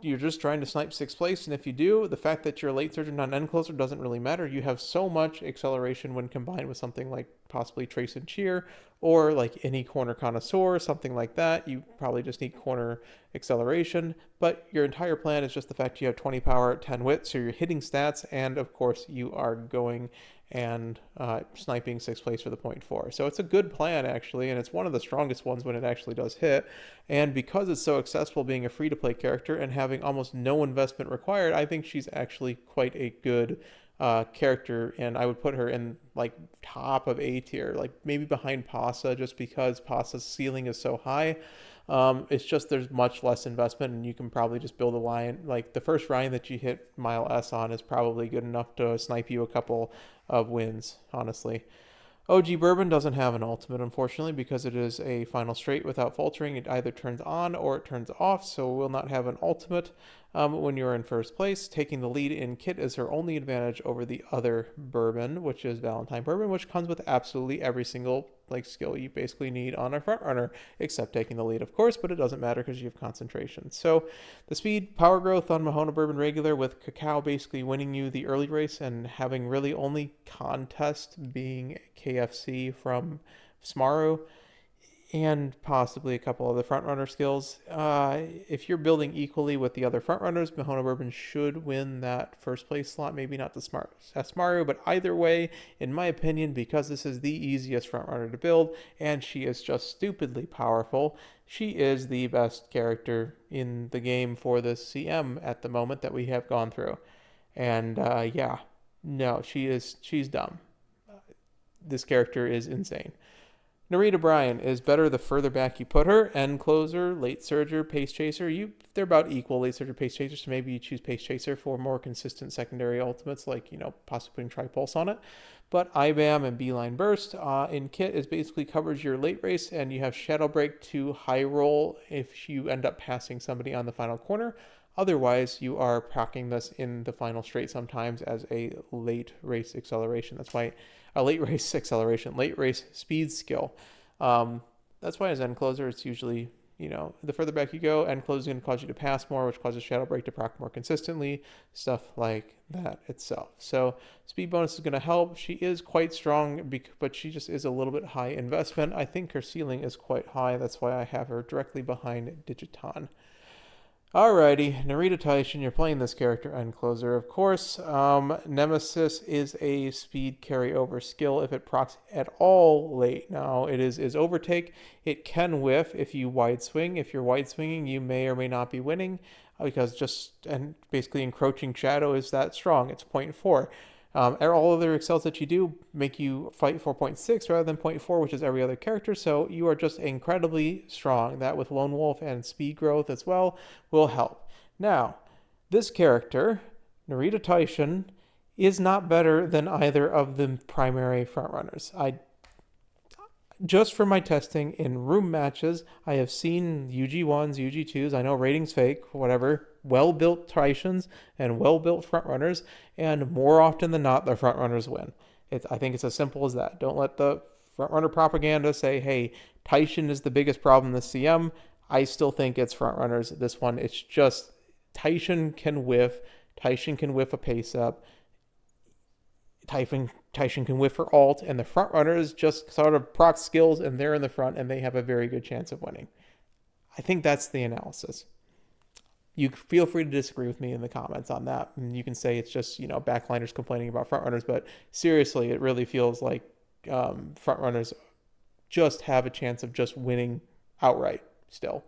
You're just trying to snipe 6th place, and if you do, the fact that you're a late surger, not an end closer, doesn't really matter. You have so much acceleration when combined with something like possibly Trace and Cheer, or like any corner connoisseur, something like that. You probably just need corner acceleration, but your entire plan is just the fact you have 20 power, 10 wit, so you're hitting stats, and of course you are going and sniping 6th place for the 0.4. So it's a good plan, actually, and it's one of the strongest ones when it actually does hit. And because it's so accessible being a free-to-play character and having almost no investment required, I think she's actually quite a good character, and I would put her in like top of A tier, like maybe behind Pasa, just because Pasa's ceiling is so high. It's just there's much less investment, and you can probably just build a line. Like the first Ryan that you hit Mile S on is probably good enough to snipe you a couple of wins, honestly. OG Bourbon doesn't have an ultimate, unfortunately, because it is a final straight without faltering. It either turns on or it turns off, so it will not have an ultimate. when you're in first place. Taking the lead in kit is her only advantage over the other bourbon, which is Valentine Bourbon, which comes with absolutely every single skill you basically need on a front runner, except taking the lead, of course, but it doesn't matter because you have concentration. So the speed, power growth on Mahona Bourbon regular, with Cacao basically winning you the early race and having really only contest being KFC from Smaru, and possibly a couple other frontrunner skills. If you're building equally with the other frontrunners, Mahona Bourbon should win that first place slot. Maybe not the Smaru, but either way, in my opinion, because this is the easiest frontrunner to build, and she is just stupidly powerful, she is the best character in the game for this CM at the moment that we have gone through. And yeah, no, she's dumb. This character is insane. Narita Bryan is better the further back you put her. End closer, late surger, pace chaser. They're about equal, late surger, pace chaser. So maybe you choose pace chaser for more consistent secondary ultimates, like possibly putting Tripulse on it. But IBAM and Beeline Burst in kit is basically covers your late race, and you have Shadow Break to high roll if you end up passing somebody on the final corner. Otherwise, you are packing this in the final straight sometimes as a late race acceleration. That's why a late race acceleration, late race speed skill. That's why as end closer, it's usually, the further back you go, end closer is going to cause you to pass more, which causes Shadow Break to proc more consistently, stuff like that itself. So speed bonus is going to help. She is quite strong, but she just is a little bit high investment. I think her ceiling is quite high. That's why I have her directly behind Digiton. Alrighty, Narita Taishin, you're playing this character end closer, of course. Nemesis is a speed carryover skill if it procs at all late. Now, it is overtake. It can whiff if you wide swing. If you're wide swinging, you may or may not be winning because basically encroaching shadow is that strong. It's 0.4. All other excels that you do make you fight for 0.6 rather than 0.4, which is every other character, so you are just incredibly strong. That with Lone Wolf and speed growth as well will help. Now, this character, Narita Taishin, is not better than either of the primary frontrunners. Just from my testing in room matches, I have seen UG1s, UG2s, I know rating's fake, whatever, well-built Taishins and well-built frontrunners, and more often than not, the frontrunners win. I think it's as simple as that. Don't let the frontrunner propaganda say, hey, Taishin is the biggest problem in the CM. I still think it's frontrunners. This one, it's just Taishin can whiff. Taishin can whiff a pace up. Taishin can whiff her alt, and the front runners just sort of proc skills, and they're in the front, and they have a very good chance of winning. I think that's the analysis. You feel free to disagree with me in the comments on that, and you can say it's just backliners complaining about front runners, but seriously, it really feels like front runners just have a chance of just winning outright still.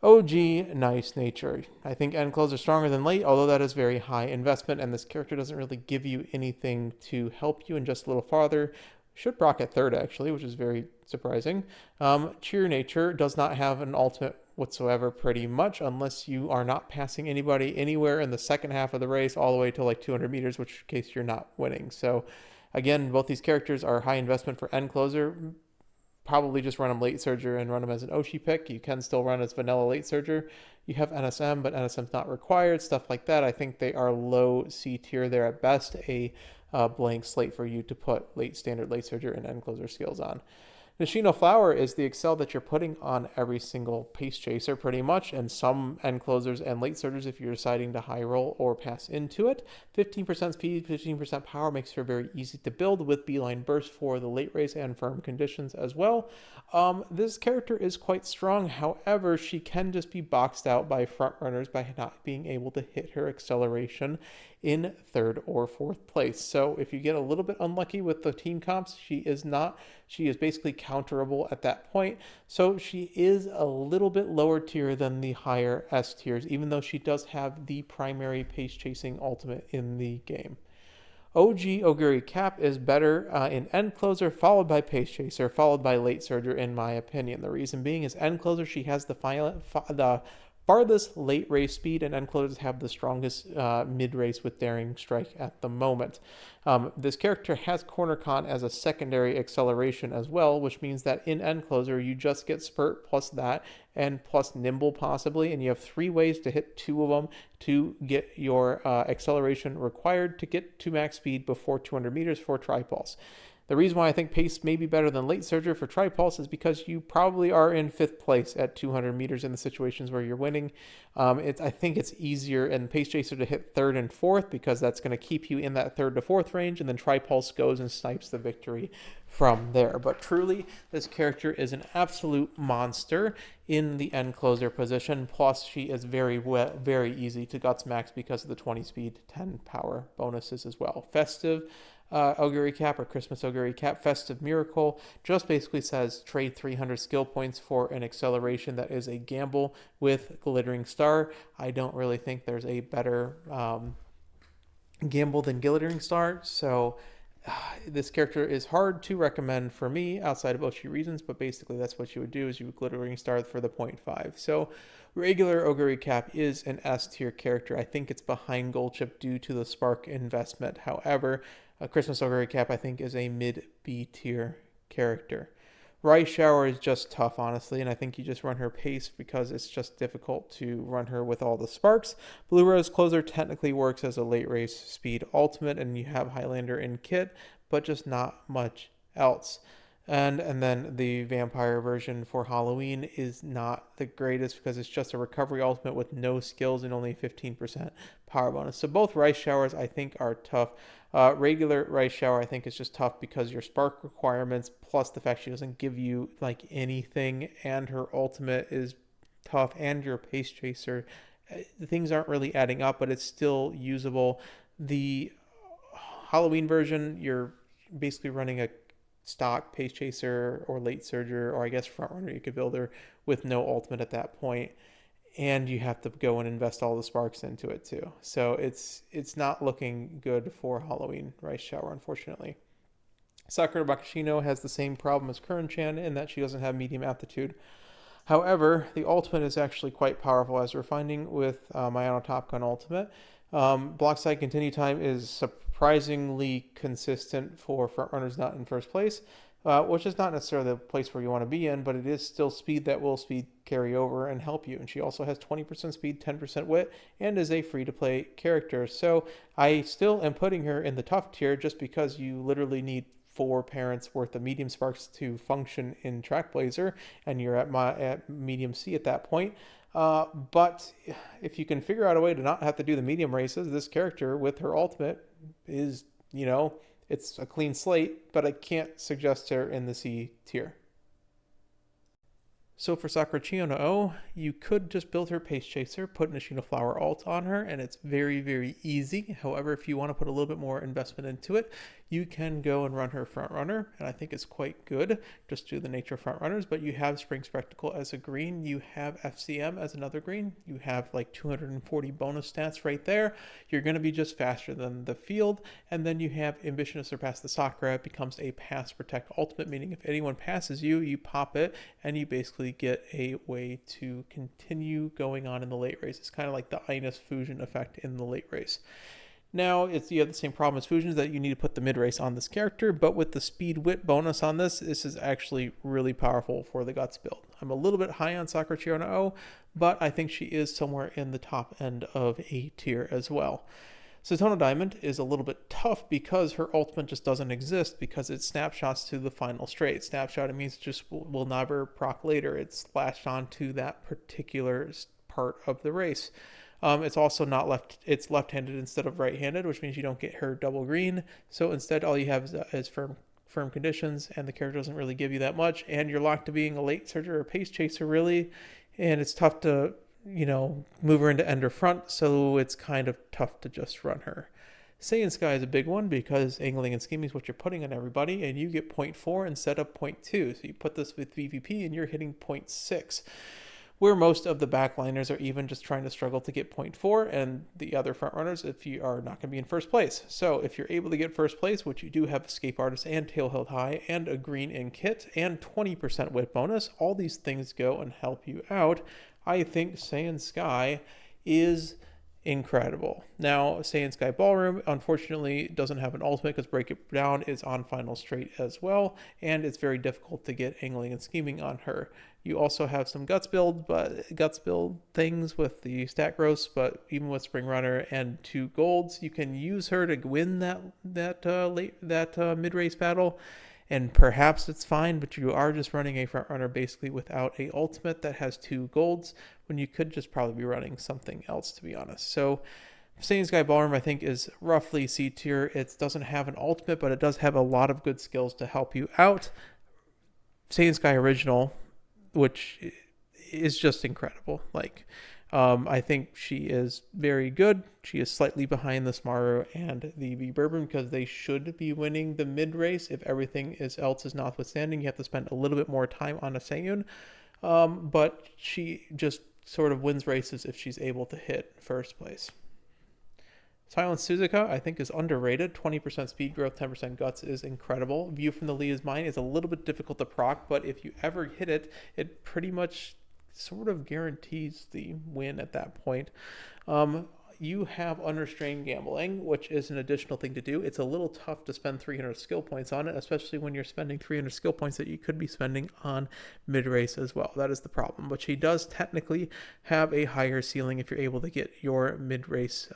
OG, nice nature. I think end close are stronger than late, although that is very high investment, and this character doesn't really give you anything to help you, and just a little farther. Should proc at third, actually, which is very surprising. Cheer nature does not have an ultimate whatsoever, pretty much, unless you are not passing anybody anywhere in the second half of the race, all the way to like 200 meters, which case you're not winning. So, again, both these characters are high investment for end closer. Probably just run them late surger and run them as an Oshi pick. You can still run as vanilla late surger. You have NSM, but NSM's not required, stuff like that. I think they are low C tier. They're at best a blank slate for you to put standard late surger and end closer skills on. Nishino Flower is the excel that you're putting on every single pace chaser pretty much, and some end closers and late surgers if you're deciding to high roll or pass into it. 15% speed, 15% power makes her very easy to build with Beeline Burst for the late race and firm conditions as well. This character is quite strong, however, she can just be boxed out by front runners by not being able to hit her acceleration in third or fourth place. So if you get a little bit unlucky with the team comps, she is basically counterable at that point. So she is a little bit lower tier than the higher S tiers, even though she does have the primary pace chasing ultimate in the game. OG Oguri Cap is better in end closer, followed by pace chaser, followed by late surger, in my opinion. The reason being is end closer, she has the farthest late race speed, and end closers have the strongest mid race with daring strike at the moment. This character has corner con as a secondary acceleration as well, which means that in end closer you just get spurt plus that and plus nimble possibly, and you have 3 ways to hit 2 of them to get your acceleration required to get to max speed before 200 meters for Tripulse. The reason why I think pace may be better than late surger for Tripulse is because you probably are in 5th place at 200 meters in the situations where you're winning. I think it's easier in Pace Chaser to hit 3rd and 4th because that's going to keep you in that 3rd to 4th range, and then Tripulse goes and snipes the victory from there. But truly, this character is an absolute monster in the end closer position. Plus, she is very easy to guts max because of the 20 speed, 10 power bonuses as well. Festive Augury Cap or Christmas Augury Cap, Festive Miracle, just basically says trade 300 skill points for an acceleration that is a gamble with Glittering Star. I don't really think there's a better gamble than Glittering Star, so this character is hard to recommend for me outside of Oshi reasons, but basically that's what you would do is you would Glittering Star for the 0.5. So regular Augury Cap is an S tier character. I think it's behind Gold Chip due to the Spark investment. However, Christmas Augury Cap I think is a mid B tier character. Rice Shower is just tough, honestly, and I think you just run her pace because it's just difficult to run her with all the sparks. Blue Rose Closer technically works as a late race speed ultimate, and you have Highlander in kit, but just not much else. And then the vampire version for Halloween is not the greatest because it's just a recovery ultimate with no skills and only 15% power bonus. So both Rice Showers I think are tough. Regular Rice Shower I think is just tough because your spark requirements plus the fact she doesn't give you like anything, and her ultimate is tough, and your Pace Chaser. Things aren't really adding up, but it's still usable. The Halloween version, you're basically running a stock Pace Chaser or late surger, or I guess front runner you could build her with no ultimate at that point, and you have to go and invest all the sparks into it too. So it's not looking good for Halloween Rice Shower, unfortunately. Sakura Bakashino has the same problem as Curran-chan in that she doesn't have medium aptitude. However, the ultimate is actually quite powerful, as we're finding with Mayano Top Gun Ultimate. Block side continue time is surprisingly consistent for frontrunners not in first place, which is not necessarily the place where you want to be in, but it is still speed that will speed carry over and help you. And she also has 20% speed, 10% wit, and is a free-to-play character. So I still am putting her in the tough tier just because you literally need 4 parents worth of medium sparks to function in Track Blazer, and you're at medium C at that point. But if you can figure out a way to not have to do the medium races, this character with her ultimate is, it's a clean slate, but I can't suggest her in the C tier. So for Sakura Chiyo, you could just build her Pace Chaser, put Nishino Flower ult on her, and it's very easy. However, if you want to put a little bit more investment into it, you can go and run her front runner, and I think it's quite good just due to the nature of front runners. But you have Spring Spectacle as a green, you have FCM as another green, you have like 240 bonus stats right there. You're going to be just faster than the field, and then you have Ambition to Surpass the Sakura. It becomes a pass protect ultimate, meaning if anyone passes you, you pop it, and you basically get a way to continue going on in the late race. It's kind of like the Ines Fusion effect in the late race. Now, you have the same problem as Fusions that you need to put the mid-race on this character, but with the speed wit bonus on this is actually really powerful for the Guts build. I'm a little bit high on Sakura Chiyo, but I think she is somewhere in the top end of A tier as well. Satona Diamond is a little bit tough because her ultimate just doesn't exist because it snapshots to the final straight. Snapshot, it means it just will never proc later. It's latched onto that particular part of the race. It's also it's left-handed instead of right-handed, which means you don't get her double green. So instead, all you have is firm conditions, and the character doesn't really give you that much. And you're locked to being a late surger or a pace chaser, really. And it's tough to, move her into end or front. So it's kind of tough to just run her. Saiyan Sky is a big one because angling and scheming is what you're putting on everybody, and you get 0.4 instead of 0.2. So you put this with VVP, and you're hitting 0.6. Where most of the backliners are even just trying to struggle to get 0.4, and the other front runners if you are not going to be in first place. So if you're able to get first place, which you do have Escape Artist and Tail Held High and a green in kit and 20% wit bonus, all these things go and help you out. I think Saiyan Sky is incredible. Now, Saiyan Sky Ballroom unfortunately doesn't have an ultimate because Break It Down is on Final Straight as well, and it's very difficult to get angling and scheming on her. You also have some guts build things with the stat gross, but even with Spring Runner and 2 golds, you can use her to win that mid race battle, and perhaps it's fine, but you are just running a front runner basically without a ultimate that has 2 golds when you could just probably be running something else, to be honest. So Saiyan Sky Ballroom, I think, is roughly C tier. It doesn't have an ultimate, but it does have a lot of good skills to help you out. Saiyan Sky Original, which is just incredible. I think she is very good. She is slightly behind the Smaru and the V Bourbon because they should be winning the mid race. If everything else is notwithstanding, you have to spend a little bit more time on a Saiyan. But she just sort of wins races if she's able to hit first place. Silent Suzuka, I think, is underrated. 20% speed growth, 10% guts is incredible. View from the Lead is Mine is a little bit difficult to proc, but if you ever hit it, it pretty much sort of guarantees the win at that point. You have Unrestrained Gambling, which is an additional thing to do. It's a little tough to spend 300 skill points on it, especially when you're spending 300 skill points that you could be spending on mid-race as well. That is the problem. But she does technically have a higher ceiling if you're able to get your mid-race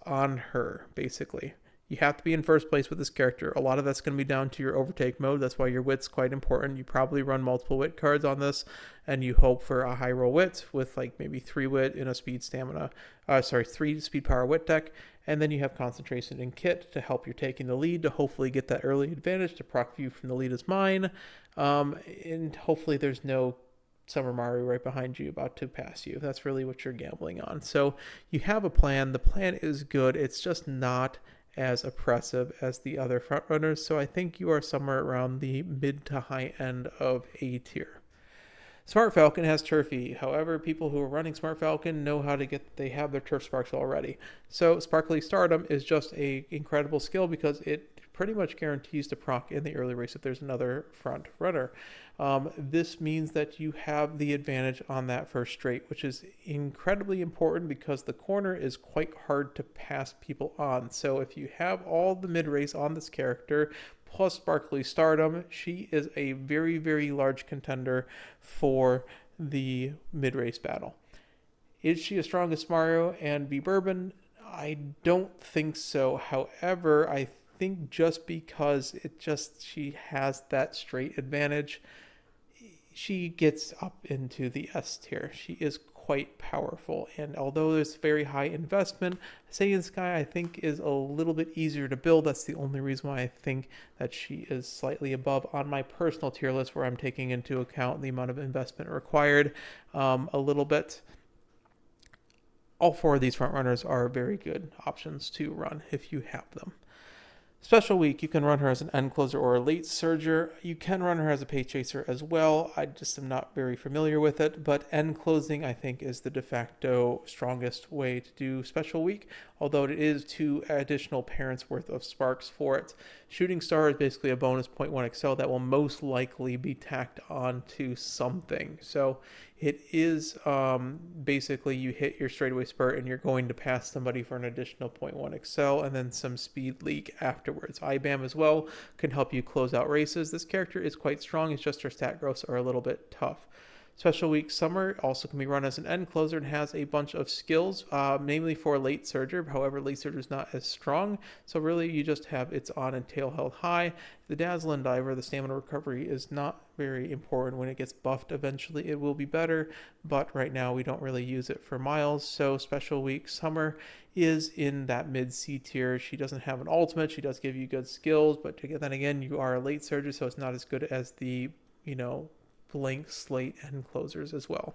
on her, basically. You have to be in first place with this character. A lot of that's going to be down to your overtake mode. That's why your wit's quite important. You probably run multiple wit cards on this, and you hope for a high roll wit with like maybe 3 wit in a 3 speed power wit deck. And then you have concentration and kit to help you taking the lead to hopefully get that early advantage to proc View from the Lead is Mine. And hopefully there's no Summer Maru right behind you about to pass you. That's really what you're gambling on. So you have a plan. The plan is good. It's just not as oppressive as the other frontrunners. So I think you are somewhere around the mid to high end of A tier. Smart Falcon has Turfy. However, people who are running Smart Falcon know how to they have their Turf Sparks already. So Sparkly Stardom is just a incredible skill because it pretty much guarantees to proc in the early race if there's another front runner. This means that you have the advantage on that first straight, which is incredibly important because the corner is quite hard to pass people on. So if you have all the mid race on this character plus Sparkly Stardom, she is a very, very large contender for the mid race battle. Is she as strong as Mario and V Bourbon? I don't think so. However, I think just because she has that straight advantage, she gets up into the S tier. She is quite powerful, and although there's very high investment, Saiyan Sky I think is a little bit easier to build. That's the only reason why I think that she is slightly above on my personal tier list, where I'm taking into account the amount of investment required a little bit. All 4 of these frontrunners are very good options to run if you have them. Special Week, you can run her as an end closer or a late surger. You can run her as a pace chaser as well. I just am not very familiar with it, but end closing I think is the de facto strongest way to do Special Week, although it is 2 additional parents worth of sparks for it. Shooting Star is basically a bonus 0.1 excel that will most likely be tacked onto something. So it is basically you hit your straightaway spurt and you're going to pass somebody for an additional 0.1 excel and then some speed leak afterwards. IBAM as well can help you close out races. This character is quite strong. It's just her stat growths are a little bit tough. Special Week Summer also can be run as an end closer and has a bunch of skills, namely for late surger. However, late surger is not as strong, so really you just have its on and tail held high. The Dazzle and Diver, the stamina recovery, is not very important. When it gets buffed eventually it will be better, but right now we don't really use it for miles. So Special Week Summer is in that mid C tier. She doesn't have an ultimate. She does give you good skills, but then again you are a late surger, so it's not as good as the blank slate end closers as well.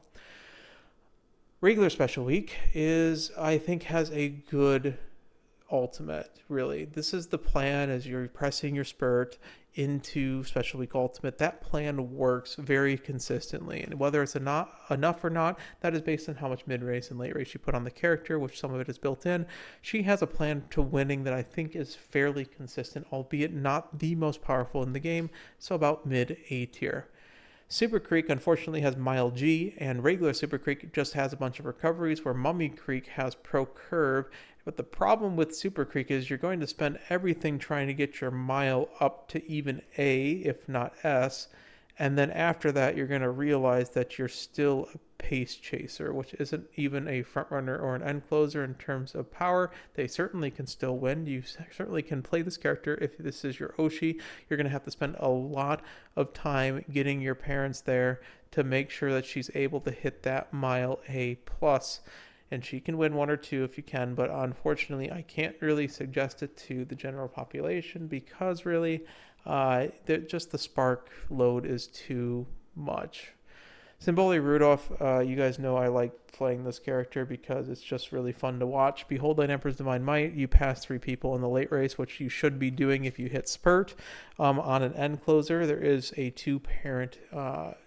Regular Special Week I think has a good ultimate, really. This is the plan as you're pressing your spurt into Special Week Ultimate. That plan works very consistently, and whether it's enough or not, that is based on how much mid-race and late race you put on the character, which some of it is built in. She has a plan to winning that I think is fairly consistent, albeit not the most powerful in the game, so about mid A tier. Super Creek unfortunately has Mile G, and regular Super Creek just has a bunch of recoveries, where Mummy Creek has Pro Curve. But the problem with Super Creek is you're going to spend everything trying to get your mile up to even A, if not S. And then after that, you're going to realize that you're still a pace chaser, which isn't even a front runner or an end closer in terms of power. They certainly can still win. You certainly can play this character. If this is your Oshi, you're going to have to spend a lot of time getting your parents there to make sure that she's able to hit that mile A plus. And she can win one or two if you can, but unfortunately I can't really suggest it to the general population because really just the spark load is too much. Symboli Rudolph, you guys know I like playing this character because it's just really fun to watch. Behold Thine Emperor's Divine Might, you pass 3 people in the late race, which you should be doing if you hit Spurt. On an end closer, there is a 2-parent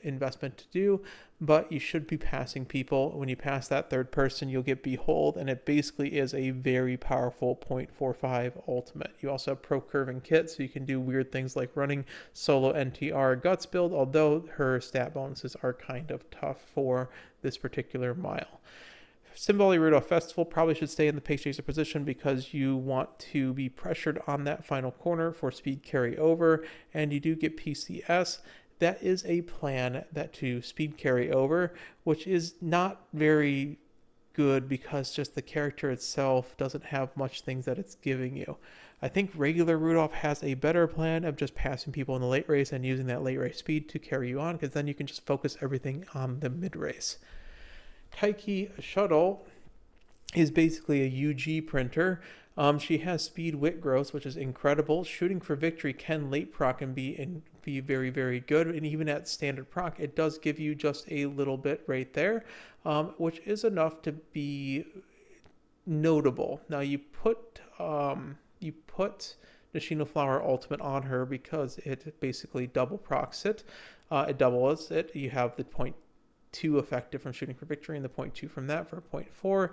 investment to do, but you should be passing people. When you pass that 3rd person, you'll get Behold, and it basically is a very powerful 0.45 ultimate. You also have Pro Curving Kit, so you can do weird things like running solo NTR Guts build, although her stat bonuses are kind of tough for this particular mile. Symboli Rudolph Festival probably should stay in the pace chaser position because you want to be pressured on that final corner for speed carry over, and you do get PCS. That is a plan that to speed carry over, which is not very good because just the character itself doesn't have much things that it's giving you. I think regular Rudolph has a better plan of just passing people in the late race and using that late race speed to carry you on, because then you can just focus everything on the mid race. Taiki Shuttle is basically a UG printer. She has speed wit growth, which is incredible. Shooting for victory can late proc and be very, very good. And even at standard proc, it does give you just a little bit right there, which is enough to be notable. Now you put Nishino Flower Ultimate on her because it basically double procs it. It doubles it. You have the 0.2 effective from Shooting for Victory and the 0.2 from that for 0.4.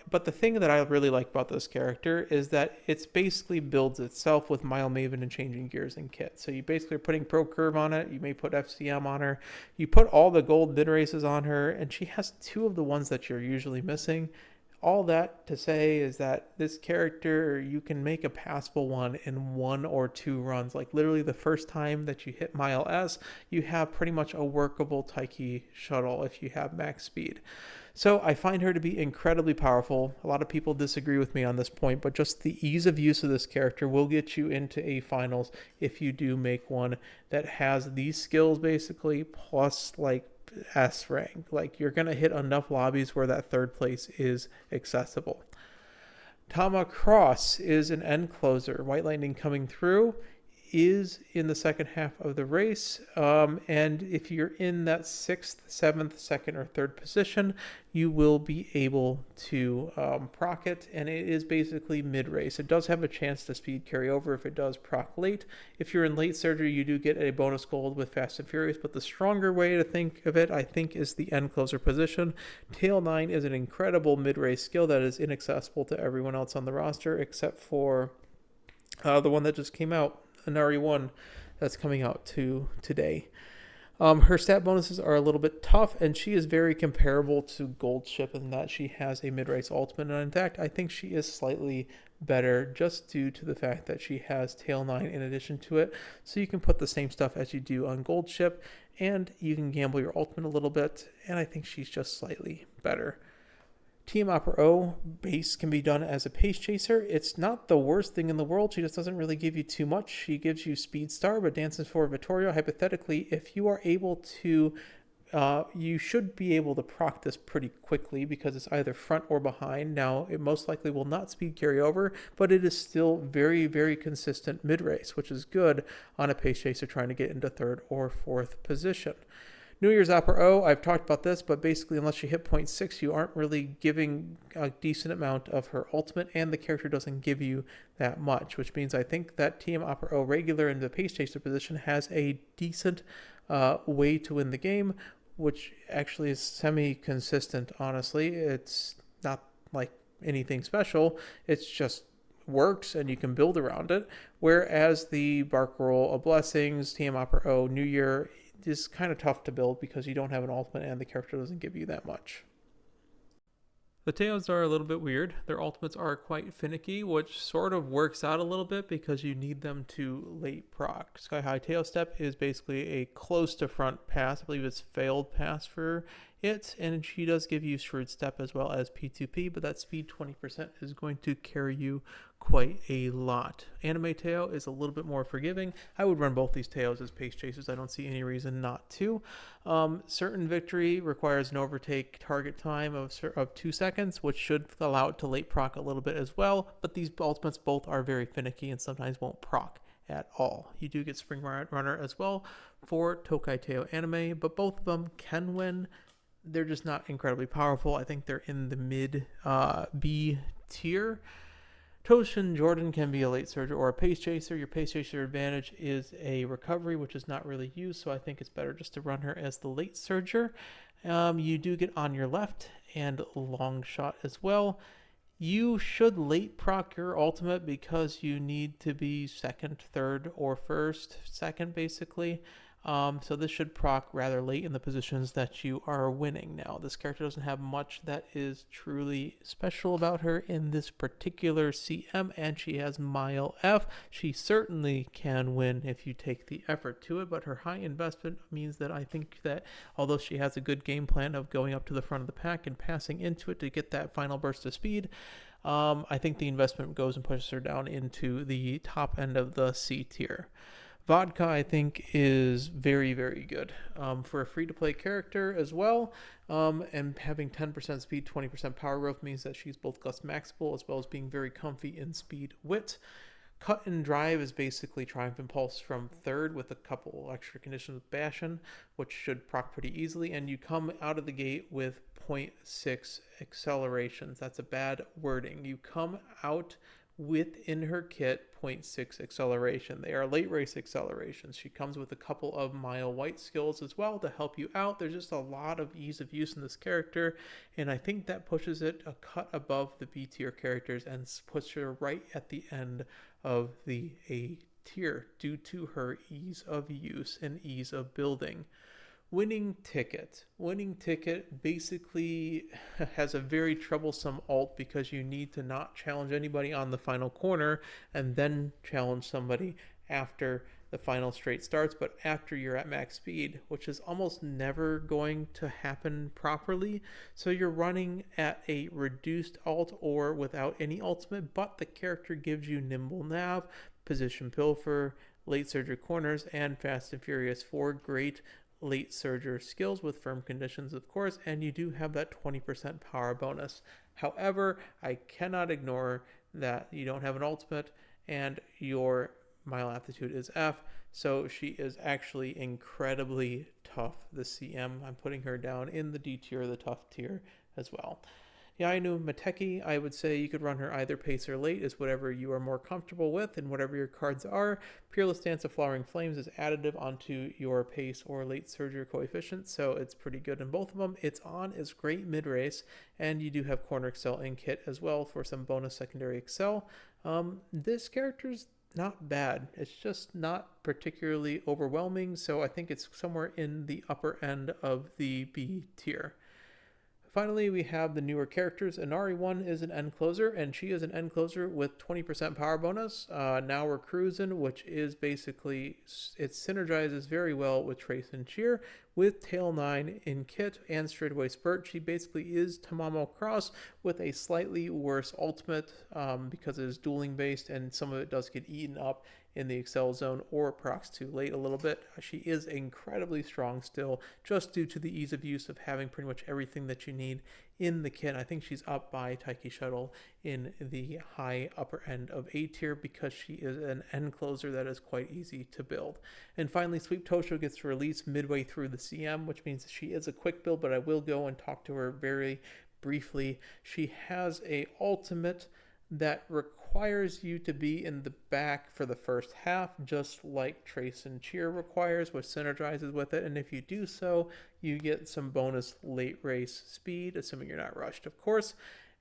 But the thing that I really like about this character is that it's basically builds itself with Mile Maven and changing gears and kit. So you basically are putting Pro Curve on it. You may put FCM on her. You put all the gold mid races on her, and she has 2 of the ones that you're usually missing. All that to say is that this character, you can make a passable one in 1 or 2 runs. Like literally the first time that you hit Mile S, you have pretty much a workable Taiki Shuttle if you have max speed. So I find her to be incredibly powerful. A lot of people disagree with me on this point, but just the ease of use of this character will get you into a finals if you do make one that has these skills basically, plus like S rank. Like you're going to hit enough lobbies where that 3rd place is accessible. Tama Cross is an end closer. White Lightning coming through is in the second half of the race, and if you're in that 6th, 7th, 2nd, or 3rd position, you will be able to proc it, and it is basically mid-race. It does have a chance to speed carry over if it does proc late. If you're in late surgery, you do get a bonus gold with Fast and Furious, but the stronger way to think of it, I think, is the end closer position. Tail 9 is an incredible mid-race skill that is inaccessible to everyone else on the roster, except for the one that just came out, Inari 1, that's coming out today. Her stat bonuses are a little bit tough, and she is very comparable to Gold Ship in that she has a mid-race ultimate, and in fact, I think she is slightly better just due to the fact that she has Tail 9 in addition to it, so you can put the same stuff as you do on Gold Ship, and you can gamble your ultimate a little bit, and I think she's just slightly better. Tama Pro base can be done as a pace chaser. It's not the worst thing in the world. She just doesn't really give you too much. She gives you Speed Star, but dances for Vittorio. Hypothetically, if you are able to, you should be able to proc this pretty quickly because it's either front or behind. Now, it most likely will not speed carry over, but it is still very, very consistent mid-race, which is good on a pace chaser trying to get into 3rd or 4th position. New Year's Opera O, I've talked about this, but basically unless you hit 0.6, you aren't really giving a decent amount of her ultimate, and the character doesn't give you that much, which means I think that TM Opera O regular in the pace chaser position has a decent way to win the game, which actually is semi-consistent, honestly. It's not like anything special. It's just works and you can build around it, whereas the Bark Roll of Blessings, TM Opera O, New Year, is kind of tough to build because you don't have an ultimate and the character doesn't give you that much. The Teos are a little bit weird. Their ultimates are quite finicky, which sort of works out a little bit because you need them to late proc. Sky High Teo Step is basically a close to front pass. I believe it's failed pass for it, and she does give you Shrewd Step as well as P2P, but that speed 20% is going to carry you quite a lot. Anime Teo is a little bit more forgiving. I would run both these Teos as pace chasers. I don't see any reason not to. Certain Victory requires an overtake target time of 2 seconds, which should allow it to late proc a little bit as well, but these ultimates both are very finicky and sometimes won't proc at all. You do get Spring Runner as well for Tokai Teo Anime, but both of them can win. They're just not incredibly powerful. I think they're in the mid B tier. Toshin Jordan can be a late surger or a pace chaser. Your pace chaser advantage is a recovery, which is not really used, so I think it's better just to run her as the late surger. You do get On Your Left and Long Shot as well. You should late proc your ultimate because you need to be second, third, or first, second basically. So this should proc rather late in the positions that you are winning. Now, this character doesn't have much that is truly special about her in this particular CM, and she has Mile F. She certainly can win if you take the effort to it, but her high investment means that I think that although she has a good game plan of going up to the front of the pack and passing into it to get that final burst of speed, I think the investment goes and pushes her down into the top end of the C tier. Vodka, I think, is very, very good for a free-to-play character as well, and having 10% speed, 20% power growth means that she's both gust maxable as well as being very comfy in speed wit. Cut and Drive is basically Triumph Impulse from third with a couple extra conditions with Bastion, which should proc pretty easily, and you come out of the gate with 0.6 accelerations. That's a bad wording. You come out within her kit 0.6 acceleration. They are late race accelerations. She comes with a couple of Mile White skills as well to help you out. There's just a lot of ease of use in this character, and I think that pushes it a cut above the B tier characters and puts her right at the end of the A tier due to her ease of use and ease of building. Winning Ticket. Winning Ticket basically has a very troublesome ult because you need to not challenge anybody on the final corner and then challenge somebody after the final straight starts, but after you're at max speed, which is almost never going to happen properly. So you're running at a reduced ult or without any ultimate, but the character gives you Nimble Nav, Position Pilfer, Late Surger Corners, and Fast and Furious 4 great late surger skills with firm conditions, of course, and you do have that 20% power bonus. However, I cannot ignore that you don't have an ultimate and your mile aptitude is F, so she is actually incredibly tough. The CM, I'm putting her down in the D tier, the tough tier as well. Yainu Mateki, I would say you could run her either pace or late, is whatever you are more comfortable with and whatever your cards are. Peerless Dance of Flowering Flames is additive onto your pace or late surger coefficient, so it's pretty good in both of them. It's on is great mid-race, and you do have Corner Excel in kit as well for some bonus secondary Excel. This character's not bad. It's just not particularly overwhelming, so I think it's somewhere in the upper end of the B tier. Finally, we have the newer characters. Inari 1 is an end closer, and she is an end closer with 20% power bonus. Now we're cruising, which is basically, it synergizes very well with Trace and Cheer. With Tail 9 in kit and Straightaway Spurt, she basically is Tamamo Cross with a slightly worse ultimate because it is dueling based, and some of it does get eaten up in the Excel zone or procs too late a little bit. She is incredibly strong still, just due to the ease of use of having pretty much everything that you need in the kit. I think she's up by Taiki Shuttle in the high upper end of A tier because she is an end closer that is quite easy to build. And finally, Sweep Tosho gets released midway through the CM, which means she is a quick build, but I will go and talk to her very briefly. She has a ultimate that requires you to be in the back for the first half, just like Trace and Cheer requires, which synergizes with it. And if you do so, you get some bonus late race speed, assuming you're not rushed, of course.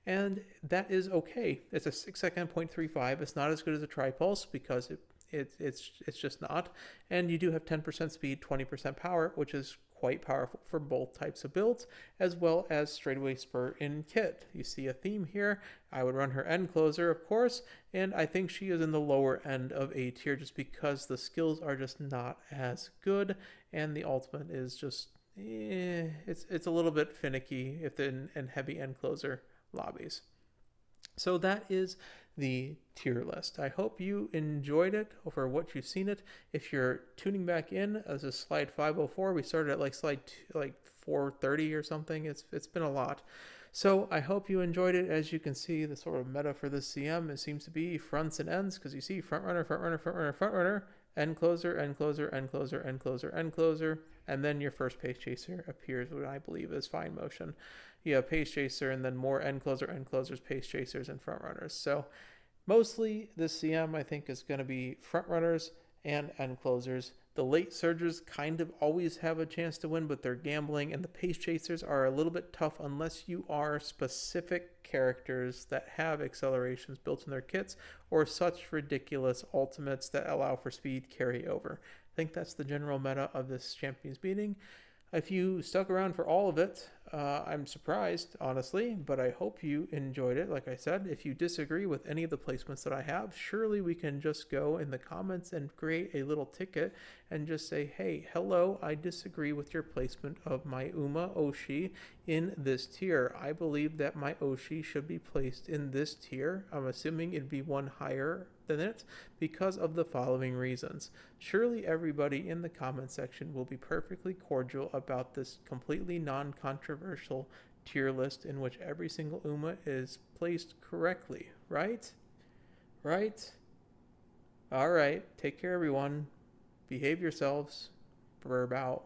And that is okay. It's a 6 second 0.35. It's not as good as a Tripulse because It's just not. And you do have 10% speed, 20% power, which is quite powerful for both types of builds, as well as straightaway spur in kit. You see a theme here. I would run her end closer, of course, and I think she is in the lower end of A tier just because the skills are just not as good, and the ultimate is just it's a little bit finicky if in heavy end closer lobbies. So that is the tier list. I hope you enjoyed it for what you've seen it. If you're tuning back in, this is slide 504. We started at slide 430 or something. It's been a lot. So I hope you enjoyed it. As you can see, the sort of meta for this CM, it seems to be fronts and ends, because you see front runner, front runner, front runner, front runner, end closer, end closer, end closer, end closer, end closer, and then your first pace chaser appears, what I believe is fine motion. You have pace chaser and then more end closers, pace chasers, and front runners. So mostly this CM I think is going to be front runners and end closers. The late surgers kind of always have a chance to win, but they're gambling, and the pace chasers are a little bit tough unless you are specific characters that have accelerations built in their kits or such ridiculous ultimates that allow for speed carryover. I think that's the general meta of this champions meeting. If you stuck around for all of it, I'm surprised, honestly, but I hope you enjoyed it. Like I said, if you disagree with any of the placements that I have, surely we can just go in the comments and create a little ticket and just say, hey, hello, I disagree with your placement of my Uma Oshi in this tier. I believe that my Oshi should be placed in this tier. I'm assuming it'd be one higher than it because of the following reasons. Surely everybody in the comment section will be perfectly cordial about this completely non-controversial tier list in which every single Uma is placed correctly, right? Right? All right. Take care, everyone. Behave yourselves. Verb out.